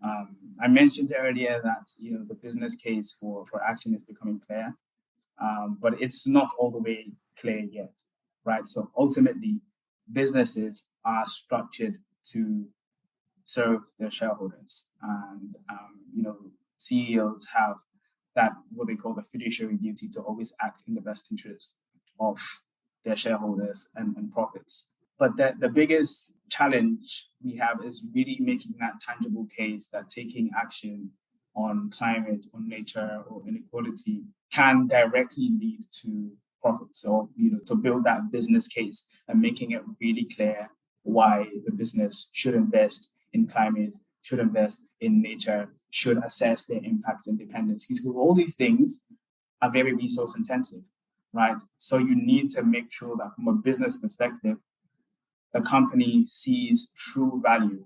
I mentioned earlier that, the business case for action is becoming clear, but it's not all the way clear yet, right? So ultimately, businesses are structured to serve their shareholders, and CEOs have that what they call the fiduciary duty to always act in the best interest of their shareholders and profits. But the biggest challenge we have is really making that tangible case that taking action on climate, on nature, or inequality can directly lead to profits, or to build that business case and making it really clear why the business should invest in climate, should invest in nature, should assess their impact and dependencies. Because all these things are very resource intensive, right? So you need to make sure that from a business perspective, the company sees true value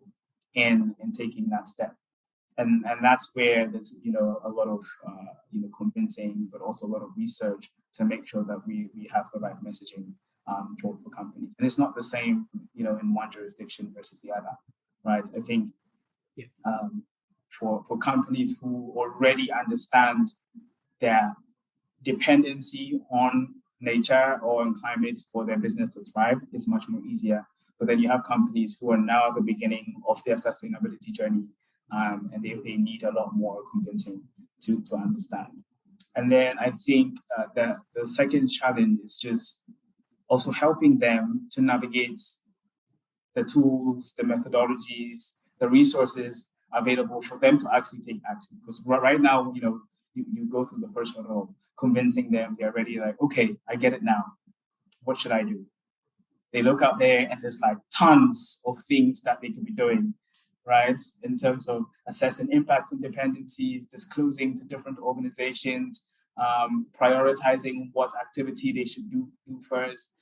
in taking that step. And that's where there's a lot of convincing, but also a lot of research to make sure that we have the right messaging for companies. And it's not the same in one jurisdiction versus the other, right? I think for companies who already understand their dependency on nature or on climate for their business to thrive, it's much more easier. But then you have companies who are now at the beginning of their sustainability journey, and they need a lot more convincing to understand. And then I think that the second challenge is just also helping them to navigate the tools, the methodologies, the resources available for them to actually take action. Because right now, you go through the first hurdle of convincing them. They're already like, okay, I get it now. What should I do? They look out there and there's like tons of things that they can be doing, right? In terms of assessing impacts and dependencies, disclosing to different organizations, prioritizing what activity they should do first,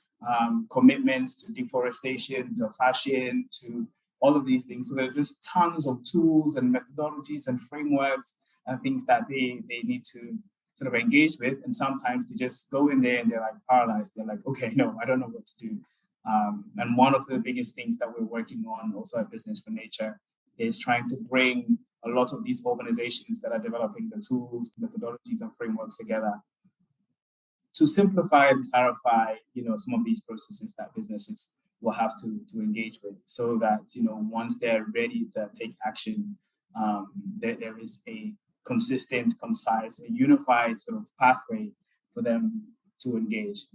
commitments to deforestation, to fashion, to all of these things. So there's just tons of tools and methodologies and frameworks and things that they need to sort of engage with. And sometimes they just go in there and they're like paralyzed. They're like, okay, no, I don't know what to do. And one of the biggest things that we're working on also at Business for Nature is trying to bring a lot of these organizations that are developing the tools, methodologies, and frameworks together to simplify and clarify, some of these processes that businesses will have to engage with, so that, once they're ready to take action, there is a consistent, concise, a unified sort of pathway for them to engage.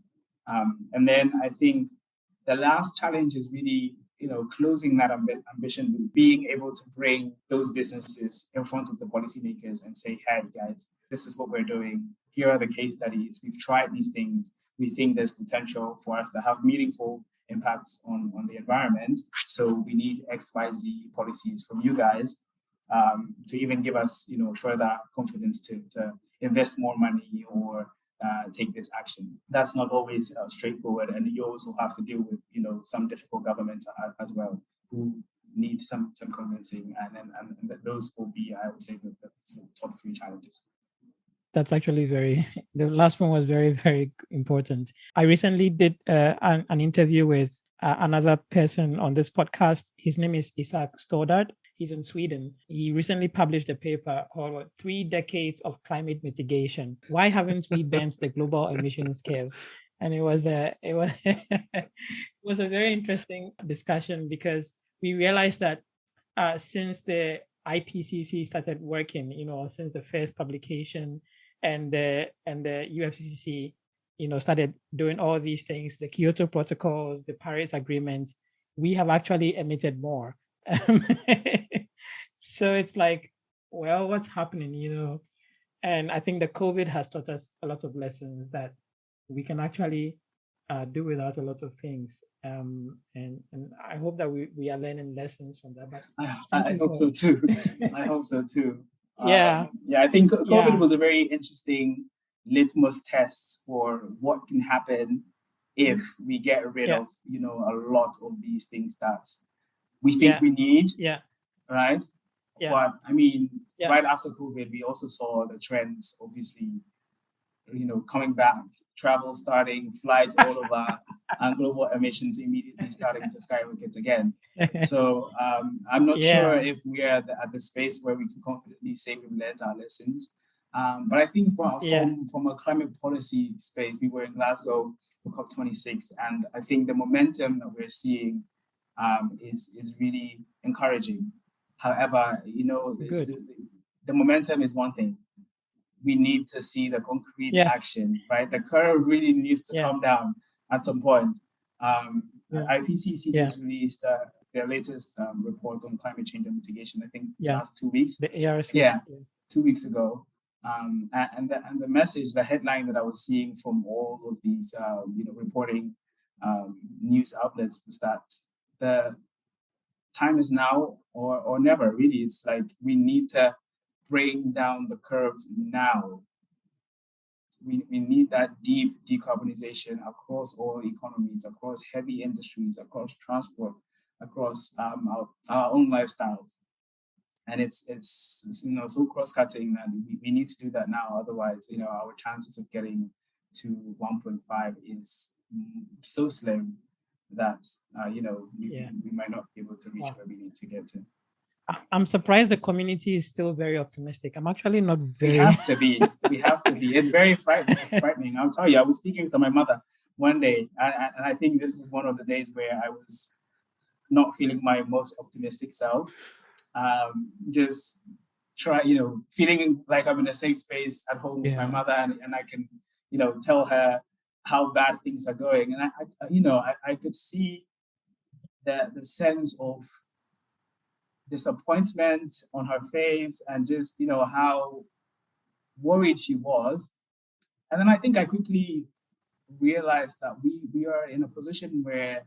And then I think the last challenge is really, closing that ambition, being able to bring those businesses in front of the policymakers and say, hey, guys, this is what we're doing. Here are the case studies. We've tried these things. We think there's potential for us to have meaningful impacts on the environment. So we need XYZ policies from you guys to even give us, further confidence to invest more money or take this action. That's not always straightforward, and you also have to deal with some difficult governments as well who need some convincing, and those will be, I would say, the top three challenges. That's actually the last one was very, very important. I recently did an interview with another person on this podcast. His name is Isaac Stoddard. He's in Sweden. He recently published a paper called 3 Decades of Climate Mitigation. Why haven't we bent the global emissions curve? And it was it was a very interesting discussion, because we realized that since the IPCC started working, since the first publication, and the UFCCC, started doing all these things, the Kyoto protocols, the Paris Agreement, we have actually emitted more. So it's like, well, what's happening? And I think the COVID has taught us a lot of lessons that we can actually do without a lot of things. And I hope that we are learning lessons from that. But I hope so too. I hope so too. Yeah. I think COVID was a very interesting litmus test for what can happen if we get rid of, a lot of these things that we think we need. Yeah. Right. Yeah. But I mean, right after COVID, we also saw the trends, obviously, coming back, travel starting, flights all over, and global emissions immediately starting to skyrocket again. So I'm not sure if we are at the space where we can confidently say we've learned our lessons. But I think from a climate policy space, we were in Glasgow for COP26, and I think the momentum that we're seeing is really encouraging. However, the momentum is one thing. We need to see the concrete action, right? The curve really needs to come down at some point. IPCC just released their latest report on climate change and mitigation, I think last 2 weeks. The ARC. 2 weeks ago. And the message, the headline that I was seeing from all of these, reporting news outlets was that the time is now or never, really. It's like we need to bring down the curve now. We need that deep decarbonization across all economies, across heavy industries, across transport, across our own lifestyles. And it's so cross-cutting that we need to do that now. Otherwise, our chances of getting to 1.5 is so slim that we might not be able to reach where we need to get to. I'm surprised the community is still very optimistic. I'm actually not very. We have to be. It's very frightening. I'll tell you, I was speaking to my mother one day, and I think this was one of the days where I was not feeling my most optimistic self. Just feeling like I'm in a safe space at home with my mother, and I can, tell her how bad things are going. And I could see the sense of disappointment on her face, and just how worried she was. And then I think I quickly realized that we are in a position where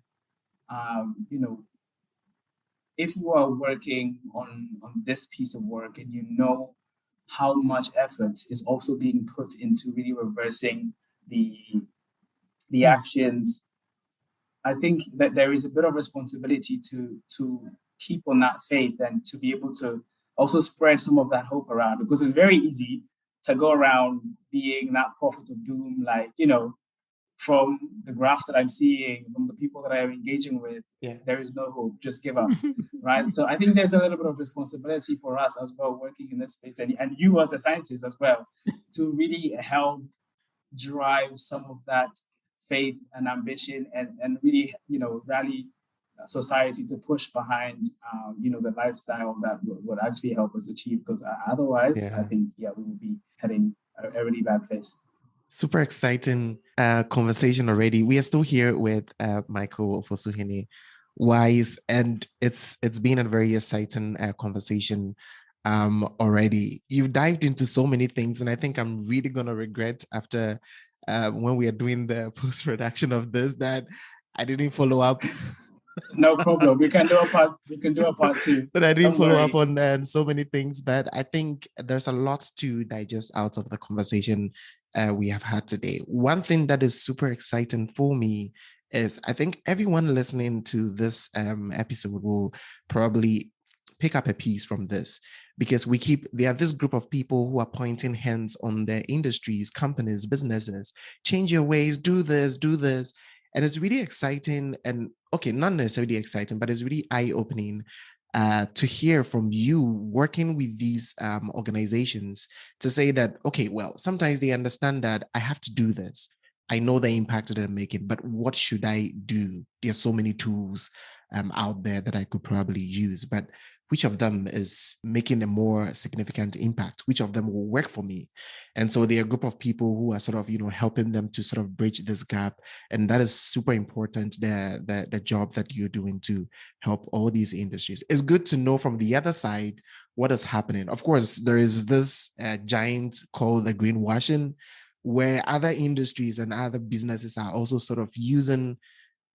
if you are working on this piece of work, and how much effort is also being put into really reversing the actions, I think that there is a bit of responsibility to keep on that faith, and to be able to also spread some of that hope around, because it's very easy to go around being that prophet of doom, like, from the graphs that I'm seeing, from the people that I am engaging with, there is no hope, just give up, right? So I think there's a little bit of responsibility for us as well, working in this space, and you as a scientist as well, to really help drive some of that faith and ambition, and really, rally society to push behind, the lifestyle that would actually help us achieve, because otherwise, I think, we will be heading a really bad place. Super exciting conversation already. We are still here with Michael Ofosuhene Wise, and it's been a very exciting conversation already. You've dived into so many things, and I think I'm really going to regret after when we are doing the post-production of this that I didn't follow up. No problem. We can do a part two. But I didn't follow up on so many things. But I think there's a lot to digest out of the conversation we have had today. One thing that is super exciting for me is I think everyone listening to this episode will probably pick up a piece from this, because there are this group of people who are pointing hands on their industries, companies, businesses. Change your ways, do this. And it's really exciting, and okay, not necessarily exciting, but it's really eye-opening to hear from you working with these organizations to say that, okay, well, sometimes they understand that I have to do this. I know the impact that I'm making, but what should I do? There's so many tools out there that I could probably use, but which of them is making a more significant impact? Which of them will work for me? And so there are a group of people who are sort of, helping them to sort of bridge this gap. And that is super important, the job that you're doing to help all these industries. It's good to know from the other side what is happening. Of course, there is this giant called the greenwashing, where other industries and other businesses are also sort of using,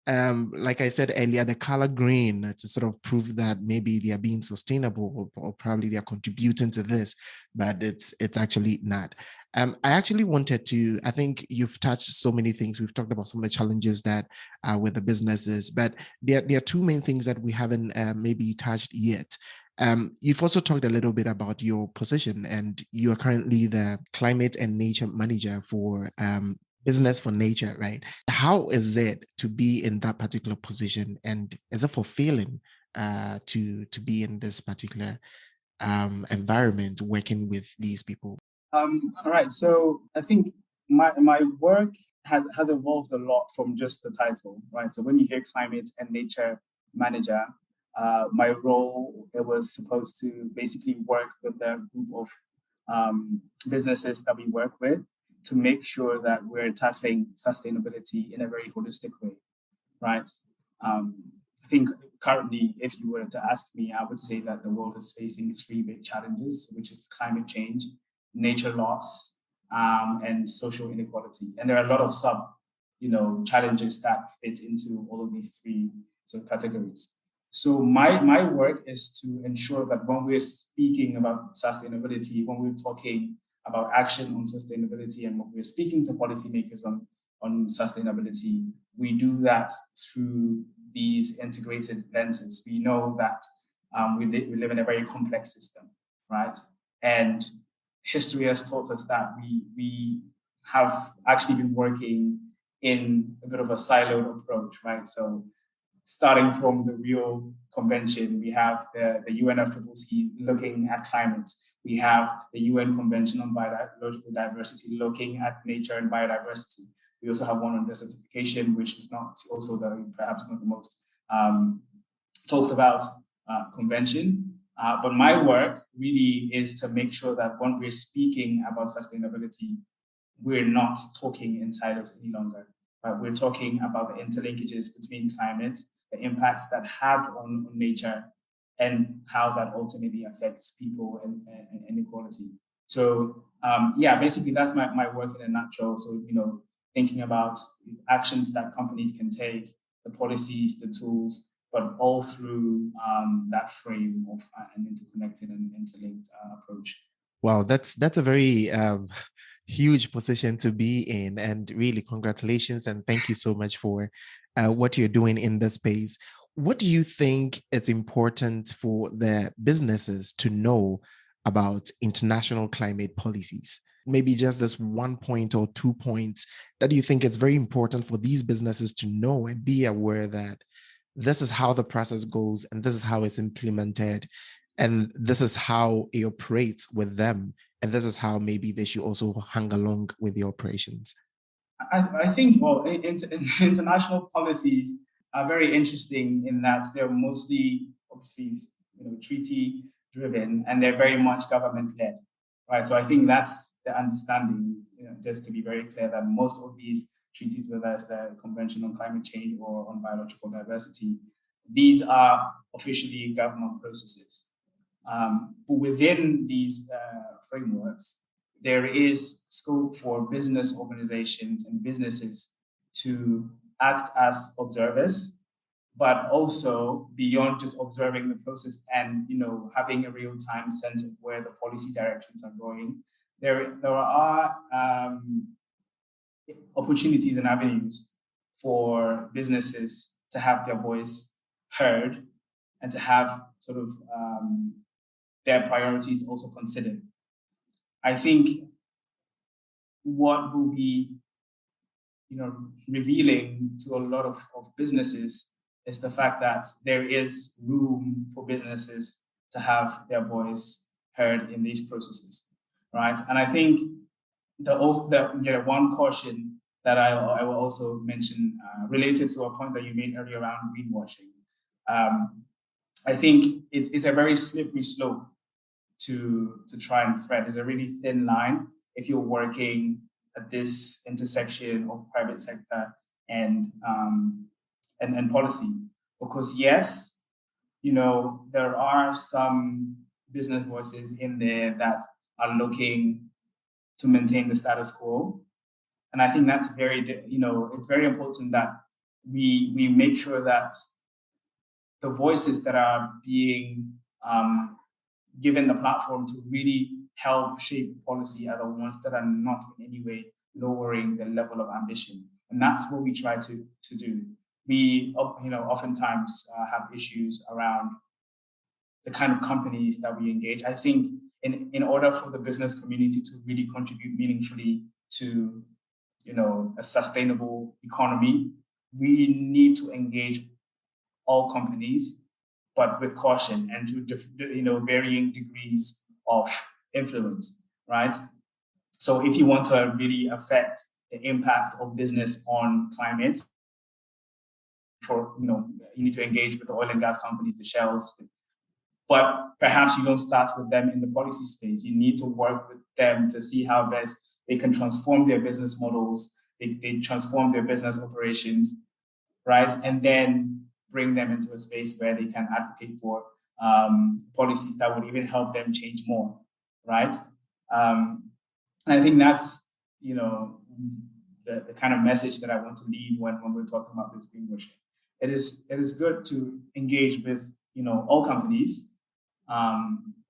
like I said earlier, the color green to sort of prove that maybe they are being sustainable, or probably they are contributing to this, but it's actually not. I actually wanted to, I think you've touched so many things. We've talked about some of the challenges that are with the businesses, but there are two main things that we haven't maybe touched yet. You've also talked a little bit about your position, and you are currently the climate and nature manager for Business for Nature, right? How is it to be in that particular position, and is it fulfilling to be in this particular environment working with these people? All right. So I think my work has evolved a lot from just the title, right? So when you hear climate and nature manager, my role, it was supposed to basically work with the group of businesses that we work with to make sure that we're tackling sustainability in a very holistic way, right? I think currently, if you were to ask me, I would say that the world is facing three big challenges, which is climate change, nature loss, and social inequality. And there are a lot of challenges that fit into all of these three sort of categories. So my work is to ensure that when we're speaking about sustainability, when we're talking about action on sustainability, and when we're speaking to policymakers on sustainability, we do that through these integrated lenses. We know that we live in a very complex system, right? And history has taught us that we have actually been working in a bit of a siloed approach, right? So starting from the Rio Convention, we have the UNFCCC looking at climate. We have the UN Convention on Biological Diversity looking at nature and biodiversity. We also have one on desertification, which is perhaps not the most talked about convention. But my work really is to make sure that when we're speaking about sustainability, we're not talking in silos any longer. We're talking about the interlinkages between climate, the impacts that have on nature, and how that ultimately affects people and inequality. So basically that's my work in a nutshell. So, thinking about actions that companies can take, the policies, the tools, but all through that frame of an interconnected and interlinked approach. Wow, that's a very huge position to be in, and really congratulations and thank you so much for what you're doing in this space. What do you think it's important for the businesses to know about international climate policies? Maybe just this 1 point or 2 points that you think it's very important for these businesses to know and be aware that this is how the process goes and this is how it's implemented and this is how it operates with them, and this is how maybe they should also hang along with the operations. I think, international policies are very interesting in that they're mostly, obviously, treaty driven, and they're very much government led, right? So I think that's the understanding, just to be very clear, that most of these treaties, whether it's the Convention on Climate Change or on Biological Diversity, these are officially government processes. But within these frameworks, there is scope for business organizations and businesses to act as observers, but also beyond just observing the process and having a real-time sense of where the policy directions are going. There are opportunities and avenues for businesses to have their voice heard and to have sort of their priorities also considered. I think what will be revealing to a lot of businesses is the fact that there is room for businesses to have their voice heard in these processes, right? And I think the one caution that I will also mention related to a point that you made earlier around greenwashing. I think it's a very slippery slope to try and thread. It's a really thin line if you're working at this intersection of private sector and policy. Because yes, there are some business voices in there that are looking to maintain the status quo. And I think that's it's very important that we make sure that the voices that are being given the platform to really help shape policy are the ones that are not in any way lowering the level of ambition. And that's what we try to do. We, oftentimes have issues around the kind of companies that we engage. I think in order for the business community to really contribute meaningfully to, a sustainable economy, we need to engage all companies, but with caution and to varying degrees of influence, right? So if you want to really affect the impact of business on climate, you need to engage with the oil and gas companies, the shells, but perhaps you don't start with them in the policy space. You need to work with them to see how best they can transform their business models, they transform their business operations, right? And then bring them into a space where they can advocate for policies that would even help them change more, right? And I think that's, the kind of message that I want to leave when we're talking about this greenwashing. It is good to engage with, all companies,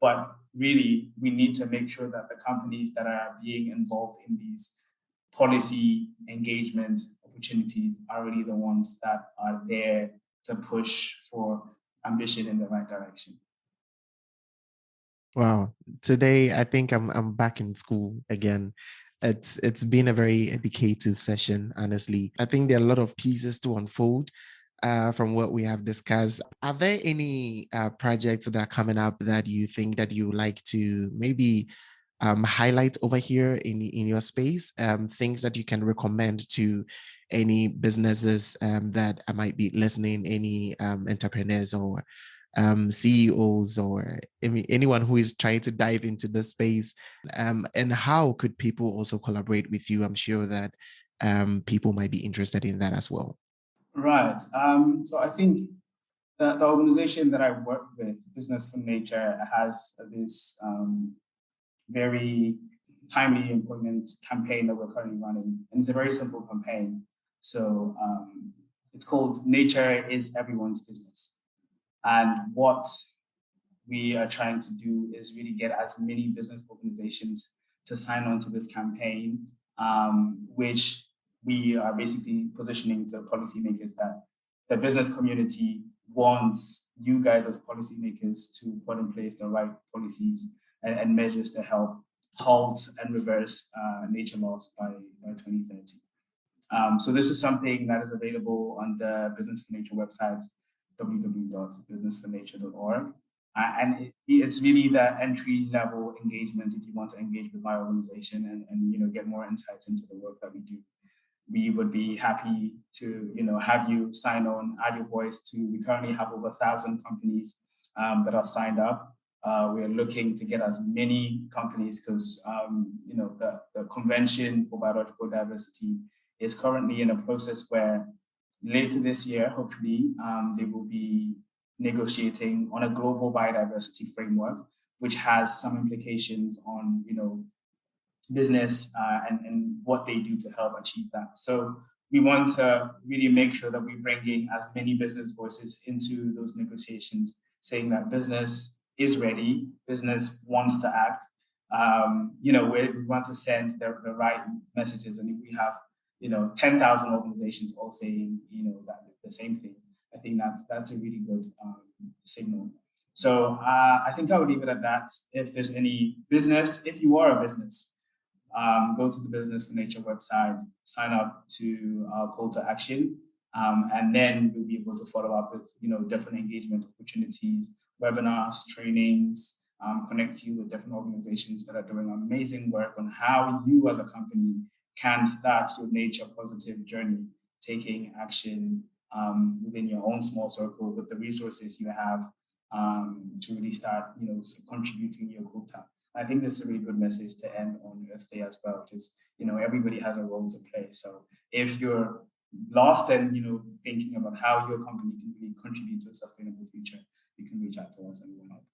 but really we need to make sure that the companies that are being involved in these policy engagement opportunities are really the ones that are there to push for ambition in the right direction. Wow. Today, I think I'm back in school again. It's been a very educative session, honestly. I think there are a lot of pieces to unfold from what we have discussed. Are there any projects that are coming up that you think that you like to maybe highlight over here in your space? Things that you can recommend to any businesses that I might be listening, any entrepreneurs or CEOs or anyone who is trying to dive into the space, and how could people also collaborate with you? I'm sure that people might be interested in that as well. Right. So I think the organization that I work with, Business for Nature, has this very timely employment campaign that we're currently running. And it's a very simple campaign. So it's called Nature is Everyone's Business. And what we are trying to do is really get as many business organizations to sign on to this campaign, which we are basically positioning to policymakers that the business community wants you guys as policymakers to put in place the right policies and measures to help halt and reverse nature loss by 2030. So this is something that is available on the Business for Nature website, www.businessfornature.org. And it's really the entry-level engagement if you want to engage with my organization and get more insights into the work that we do. We would be happy to have you sign on, add your voice to. We currently have over 1,000 companies that have signed up. We are looking to get as many companies because the Convention for Biological Diversity is currently in a process where later this year, hopefully, they will be negotiating on a global biodiversity framework, which has some implications on business and what they do to help achieve that. So we want to really make sure that we bring in as many business voices into those negotiations, saying that business is ready, business wants to act. We want to send the right messages, and if we have 10,000 organizations all saying that the same thing, I think that's a really good signal. So I think I would leave it at that. If there's any business, if you are a business, go to the Business for Nature website, sign up to our call to action, And then we'll be able to follow up with, different engagement opportunities, webinars, trainings, connect you with different organizations that are doing amazing work on how you as a company can start your nature positive journey, taking action within your own small circle with the resources you have to really start, contributing your quota. I think that's a really good message to end on Earth Day as well, because, everybody has a role to play. So if you're lost and, thinking about how your company can really contribute to a sustainable future, you can reach out to us and we'll help.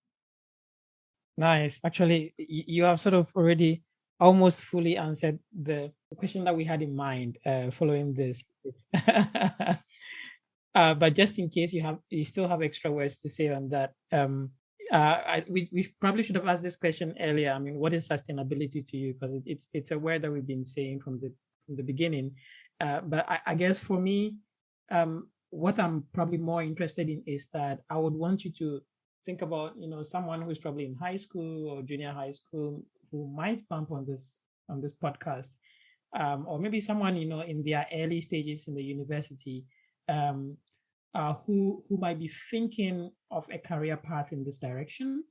Nice. Actually, you have sort of already almost fully answered the question that we had in mind following this. But just in case you still have extra words to say on that, we probably should have asked this question earlier. I mean, what is sustainability to you? Because it's a word that we've been saying from the beginning. But I guess for me, what I'm probably more interested in is that I would want you to think about, someone who's probably in high school or junior high school who might bump on this podcast, or maybe someone, in their early stages in the university, who might be thinking of a career path in this direction,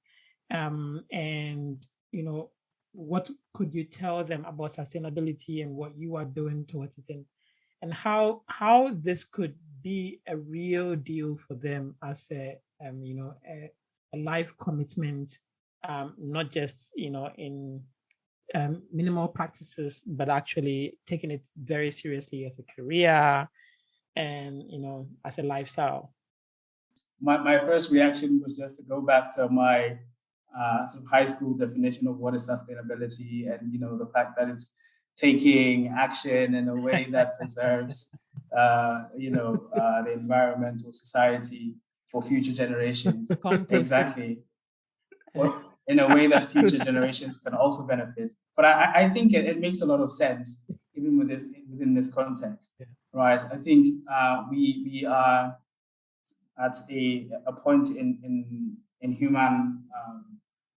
and what could you tell them about sustainability and what you are doing towards it, and how this could be a real deal for them as a life commitment, not just in minimal practices, but actually taking it very seriously as a career and as a lifestyle. My first reaction was just to go back to my sort of high school definition of what is sustainability, and the fact that it's taking action in a way that preserves the environmental society for future generations. Exactly. Or in a way that future generations can also benefit. But I think it makes a lot of sense, even within this context, right? I think we are at a point in human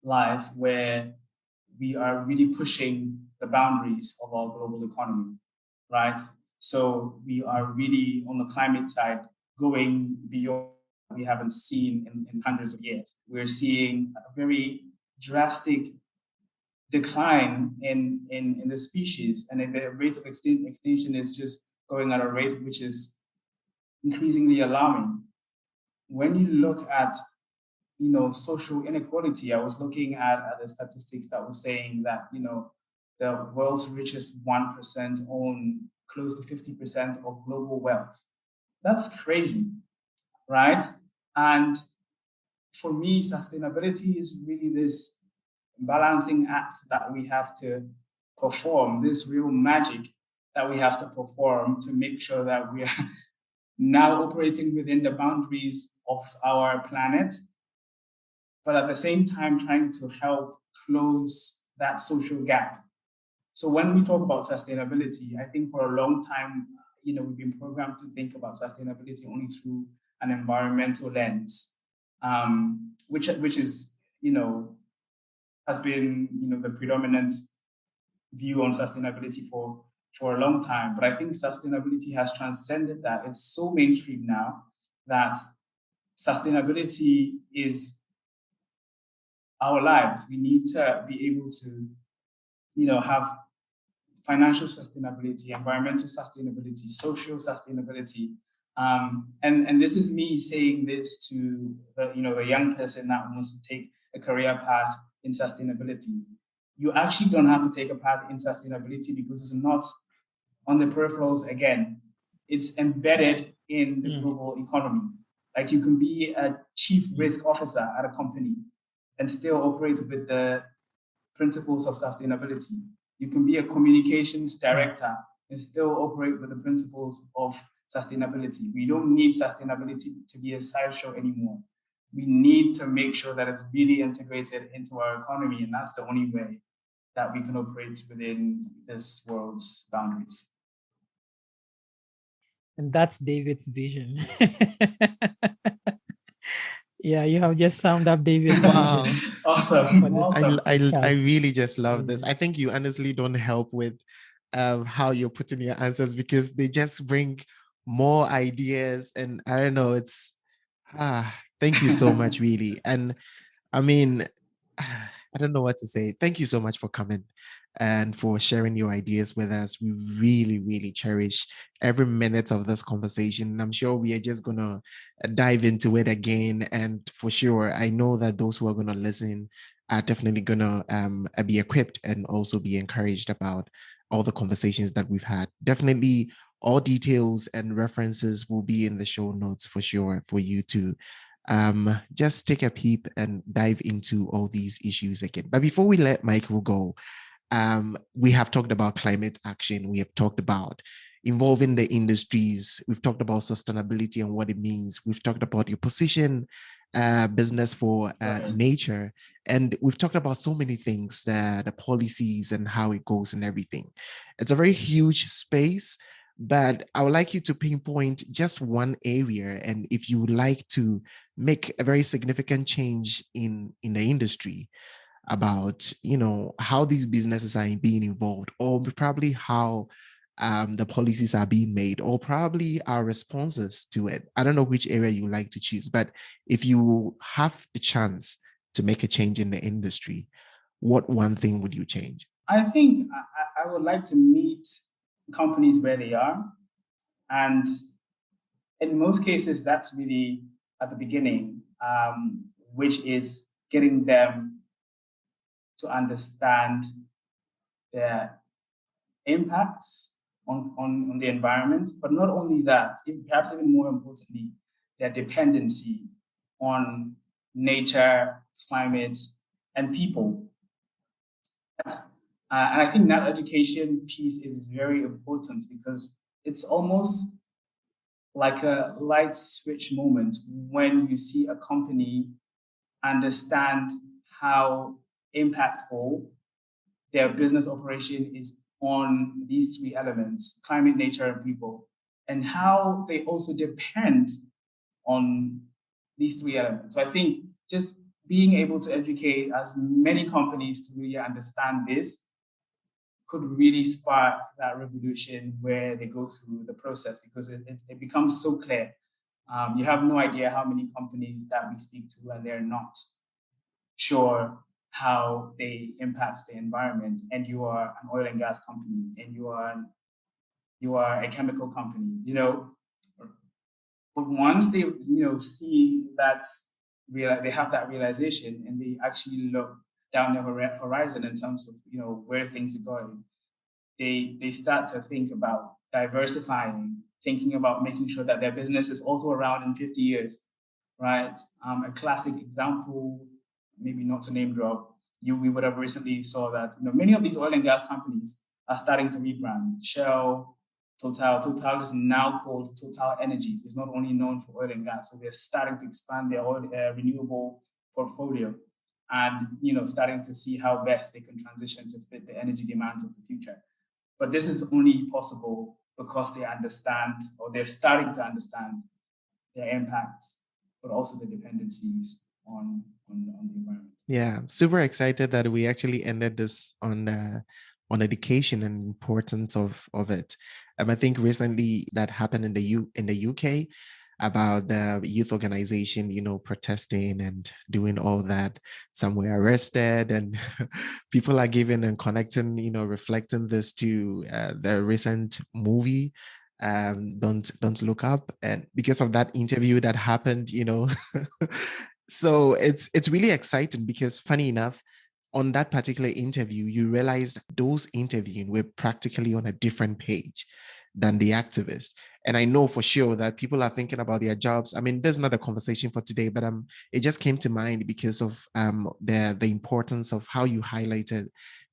life where we are really pushing the boundaries of our global economy, right? So we are really on the climate side going beyond what we haven't seen in hundreds of years. We're seeing a very drastic decline in the species, and the rate of extinction is just going at a rate which is increasingly alarming. When you look at social inequality, I was looking at the statistics that were saying that the world's richest 1% own close to 50% of global wealth. That's crazy, right? And for me, sustainability is really this balancing act that we have to perform, this real magic that we have to perform to make sure that we are now operating within the boundaries of our planet, but at the same time trying to help close that social gap. So when we talk about sustainability, I think for a long time, we've been programmed to think about sustainability only through an environmental lens, which is, has been, the predominant view on sustainability for a long time. But I think sustainability has transcended that. It's so mainstream now that sustainability is our lives. We need to be able to, have financial sustainability, environmental sustainability, social sustainability. And this is me saying this to the young person that wants to take a career path in sustainability. You actually don't have to take a path in sustainability because it's not on the peripherals again. It's embedded in the global economy. Like you can be a chief risk officer at a company and still operate with the principles of sustainability. You can be a communications director and still operate with the principles of sustainability. We don't need sustainability to be a sideshow anymore. We need to make sure that it's really integrated into our economy, and that's the only way that we can operate within this world's boundaries. And that's David's vision. Yeah, you have just summed up David's vision. Awesome. I really just love this. I think you honestly don't help with how you're putting your answers, because they just bring more ideas. And I don't know, thank you so much, really. And I mean, I don't know what to say. Thank you so much for coming and for sharing your ideas with us. We really, really cherish every minute of this conversation. And I'm sure we are just going to dive into it again. And for sure, I know that those who are going to listen are definitely going to be equipped and also be encouraged about all the conversations that we've had. Definitely, all details and references will be in the show notes for sure for you to just take a peep and dive into all these issues again. But before we let Michael go, we have talked about climate action. We have talked about involving the industries. We've talked about sustainability and what it means. We've talked about your position, business for nature. And we've talked about so many things, the policies and how it goes and everything. It's a very huge space, but I would like you to pinpoint just one area. And if you would like to make a very significant change in the industry, about how these businesses are being involved, or probably how the policies are being made, or probably our responses to it. I don't know which area you like to choose, but if you have the chance to make a change in the industry, what one thing would you change? I think I would like to meet companies where they are. And in most cases, that's really at the beginning, which is getting them to understand their impacts on the environment, but not only that, perhaps even more importantly, their dependency on nature, climate, and people. And I think that education piece is very important because it's almost like a light switch moment when you see a company understand how impactful their business operation is on these three elements: climate, nature, and people, and how they also depend on these three elements. So I think just being able to educate as many companies to really understand this could really spark that revolution where they go through the process, because it becomes so clear. You have no idea how many companies that we speak to and they're not sure how they impact the environment, and you are an oil and gas company, and you are a chemical company, but once they see that, they have that realization, and they actually look down the horizon in terms of where things are going, they start to think about diversifying, thinking about making sure that their business is also around in 50 years, right? A classic example, maybe not to name drop, we would have recently saw that many of these oil and gas companies are starting to rebrand. Shell, Total is now called Total Energies. It's not only known for oil and gas, so they're starting to expand their oil renewable portfolio, and starting to see how best they can transition to fit the energy demands of the future. But this is only possible because they understand, or they're starting to understand, their impacts, but also the dependencies on the environment. Yeah, super excited that we actually ended this on education and importance of it. I think recently that happened in the UK about the youth organization, protesting and doing all that. Some were arrested, and people are giving and connecting, reflecting this to the recent movie. Don't Look Up, and because of that interview that happened, so it's really exciting because, funny enough, on that particular interview, you realized those interviewing were practically on a different page than the activists. And I know for sure that people are thinking about their jobs. I mean, there's not a conversation for today, but it just came to mind because of the importance of how you highlighted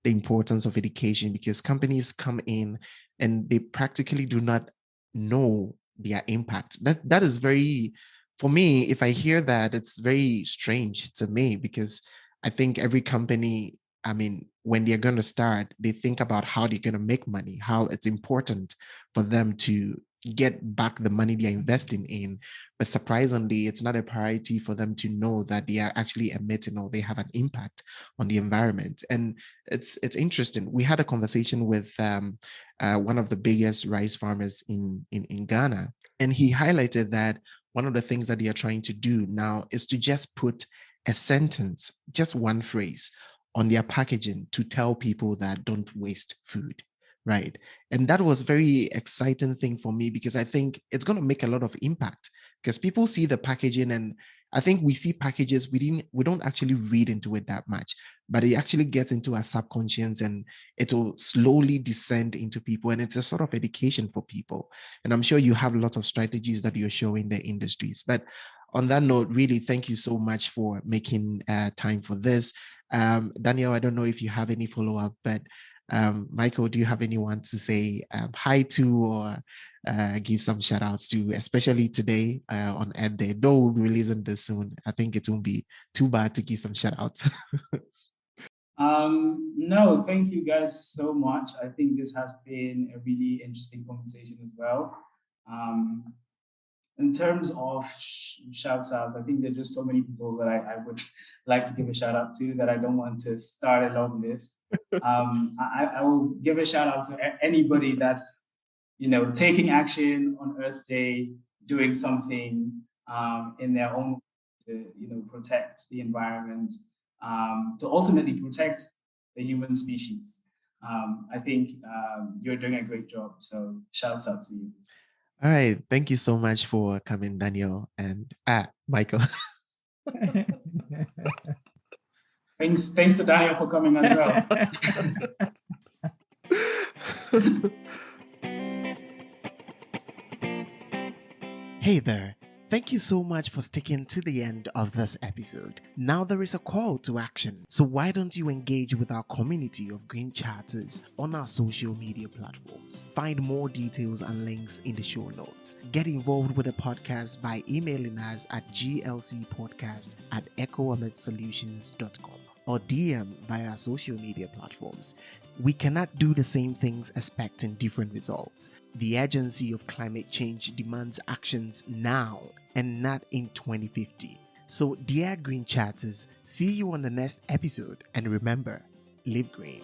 the importance of education, because companies come in and they practically do not know their impact. That is very, for me, if I hear that, it's very strange to me, because I think every company, I mean, when they're going to start, they think about how they're going to make money, how it's important for them to get back the money they're investing in. But surprisingly, it's not a priority for them to know that they are actually emitting, or they have an impact on the environment. And it's interesting. We had a conversation with one of the biggest rice farmers in Ghana. And he highlighted that one of the things that they are trying to do now is to just put a sentence, just one phrase on their packaging to tell people that don't waste food, right? And that was very exciting thing for me because I think it's going to make a lot of impact because people see the packaging, and I think we see packages, we don't actually read into it that much, but it actually gets into our subconscious and it will slowly descend into people, and it's a sort of education for people. And I'm sure you have lots of strategies that you're showing the industries. But on that note, really, thank you so much for making time for this. Daniel, I don't know if you have any follow-up, but Michael, do you have anyone to say hi to or give some shout outs to, especially today on Ed Day? Though we'll be releasing this soon, I think it won't be too bad to give some shout outs. No, thank you guys so much. I think this has been a really interesting conversation as well. In terms of shouts outs, I think there are just so many people that I would like to give a shout out to that I don't want to start a long list. I will give a shout out to anybody that's, taking action on Earth Day, doing something in their own to, protect the environment, to ultimately protect the human species. I think you're doing a great job. So shouts out to you. All right. Thank you so much for coming, Daniel and Michael. Thanks to Daniel for coming as well. Hey there. Thank you so much for sticking to the end of this episode. Now there is a call to action. So why don't you engage with our community of green charters on our social media platforms? Find more details and links in the show notes. Get involved with the podcast by emailing us at glcpodcast@echoamitsolutions.com or DM via our social media platforms. We cannot do the same things expecting different results. The urgency of climate change demands actions now and not in 2050. So, dear Green Chatters, see you on the next episode, and remember, live green.